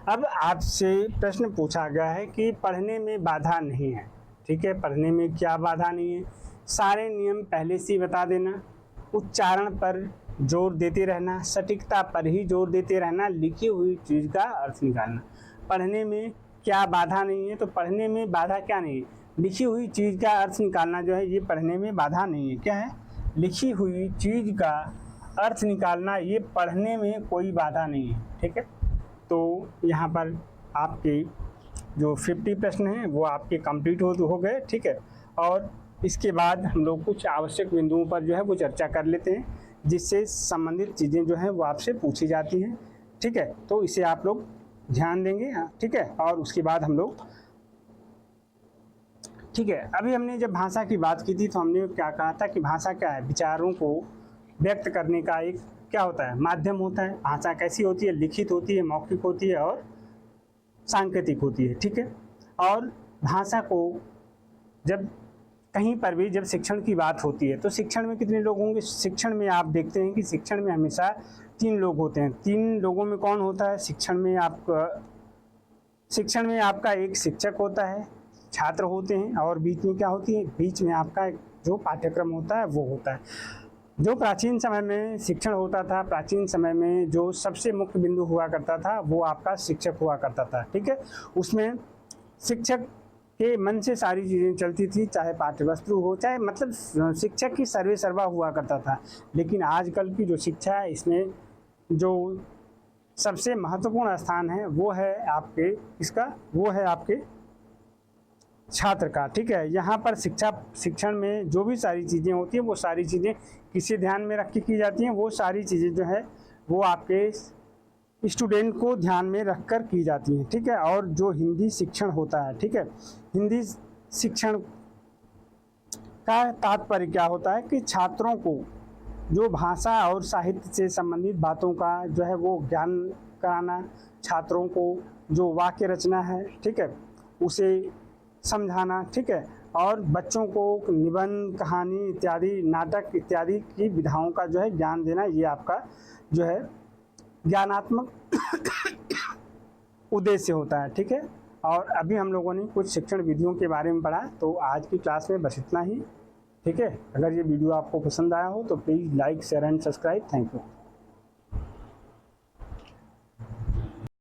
अब आपसे प्रश्न पूछा गया है कि पढ़ने में बाधा नहीं है। ठीक है, पढ़ने में क्या बाधा नहीं है, सारे नियम पहले से ही बता देना, उच्चारण पर जोर देते रहना, सटीकता पर ही जोर देते रहना, लिखी हुई चीज़ का अर्थ निकालना। पढ़ने में क्या बाधा नहीं है, तो पढ़ने में बाधा क्या नहीं है, लिखी हुई चीज़ का अर्थ निकालना जो है ये पढ़ने में बाधा नहीं है। क्या है, लिखी हुई चीज़ का अर्थ निकालना, ये पढ़ने में कोई बाधा नहीं है। ठीक है, तो यहाँ पर आपके जो 50 प्रश्न हैं वो आपके कंप्लीट हो गए। ठीक है, और इसके बाद हम लोग कुछ आवश्यक बिंदुओं पर जो है वो चर्चा कर लेते हैं, जिससे संबंधित चीज़ें जो हैं वो आपसे पूछी जाती हैं। ठीक है, तो इसे आप लोग ध्यान देंगे। ठीक है, और उसके बाद हम लोग, ठीक है, अभी हमने जब भाषा की बात की थी तो हमने क्या कहा था कि भाषा क्या है, विचारों को व्यक्त करने का एक क्या होता है, माध्यम होता है। भाषा कैसी होती है, लिखित होती है, मौखिक होती है और सांकेतिक होती है। ठीक है, और भाषा को जब कहीं पर भी जब शिक्षण की बात होती है तो शिक्षण में कितने लोग होंगे, शिक्षण में आप देखते हैं कि शिक्षण में हमेशा 3 लोग होते हैं। 3 लोगों में कौन होता है, शिक्षण में आपका एक शिक्षक होता है, छात्र होते हैं, और बीच में क्या होती है, बीच में आपका जो पाठ्यक्रम होता है वो होता है। जो प्राचीन समय में शिक्षण होता था, प्राचीन समय में जो सबसे मुख्य बिंदु हुआ करता था वो आपका शिक्षक हुआ करता था। ठीक है, उसमें शिक्षक के मन से सारी चीज़ें चलती थी, चाहे पाठ्यवस्तु हो, चाहे मतलब शिक्षक की सर्वे सर्वा हुआ करता था। लेकिन आजकल की जो शिक्षा है इसमें जो सबसे महत्वपूर्ण स्थान है वो है आपके इसका, वो है आपके छात्र का। ठीक है, यहाँ पर शिक्षण में जो भी सारी चीज़ें होती हैं वो सारी चीज़ें किसे ध्यान में रख के की जाती हैं, वो सारी चीज़ें जो है वो आपके स्टूडेंट को ध्यान में रखकर की जाती हैं। ठीक है, और जो हिंदी शिक्षण होता है, ठीक है, हिंदी शिक्षण का तात्पर्य क्या होता है कि छात्रों को जो भाषा और साहित्य से संबंधित बातों का जो है वो ज्ञान कराना, छात्रों को जो वाक्य रचना है, ठीक है, उसे समझाना। ठीक है, और बच्चों को निबंध, कहानी इत्यादि, नाटक इत्यादि की विधाओं का जो है ज्ञान देना, ये आपका जो है ज्ञानात्मक उद्देश्य होता है। ठीक है, और अभी हम लोगों ने कुछ शिक्षण विधियों के बारे में पढ़ा, तो आज की क्लास में बस इतना ही। ठीक है, अगर ये वीडियो आपको पसंद आया हो तो please like, share and subscribe. Thank you.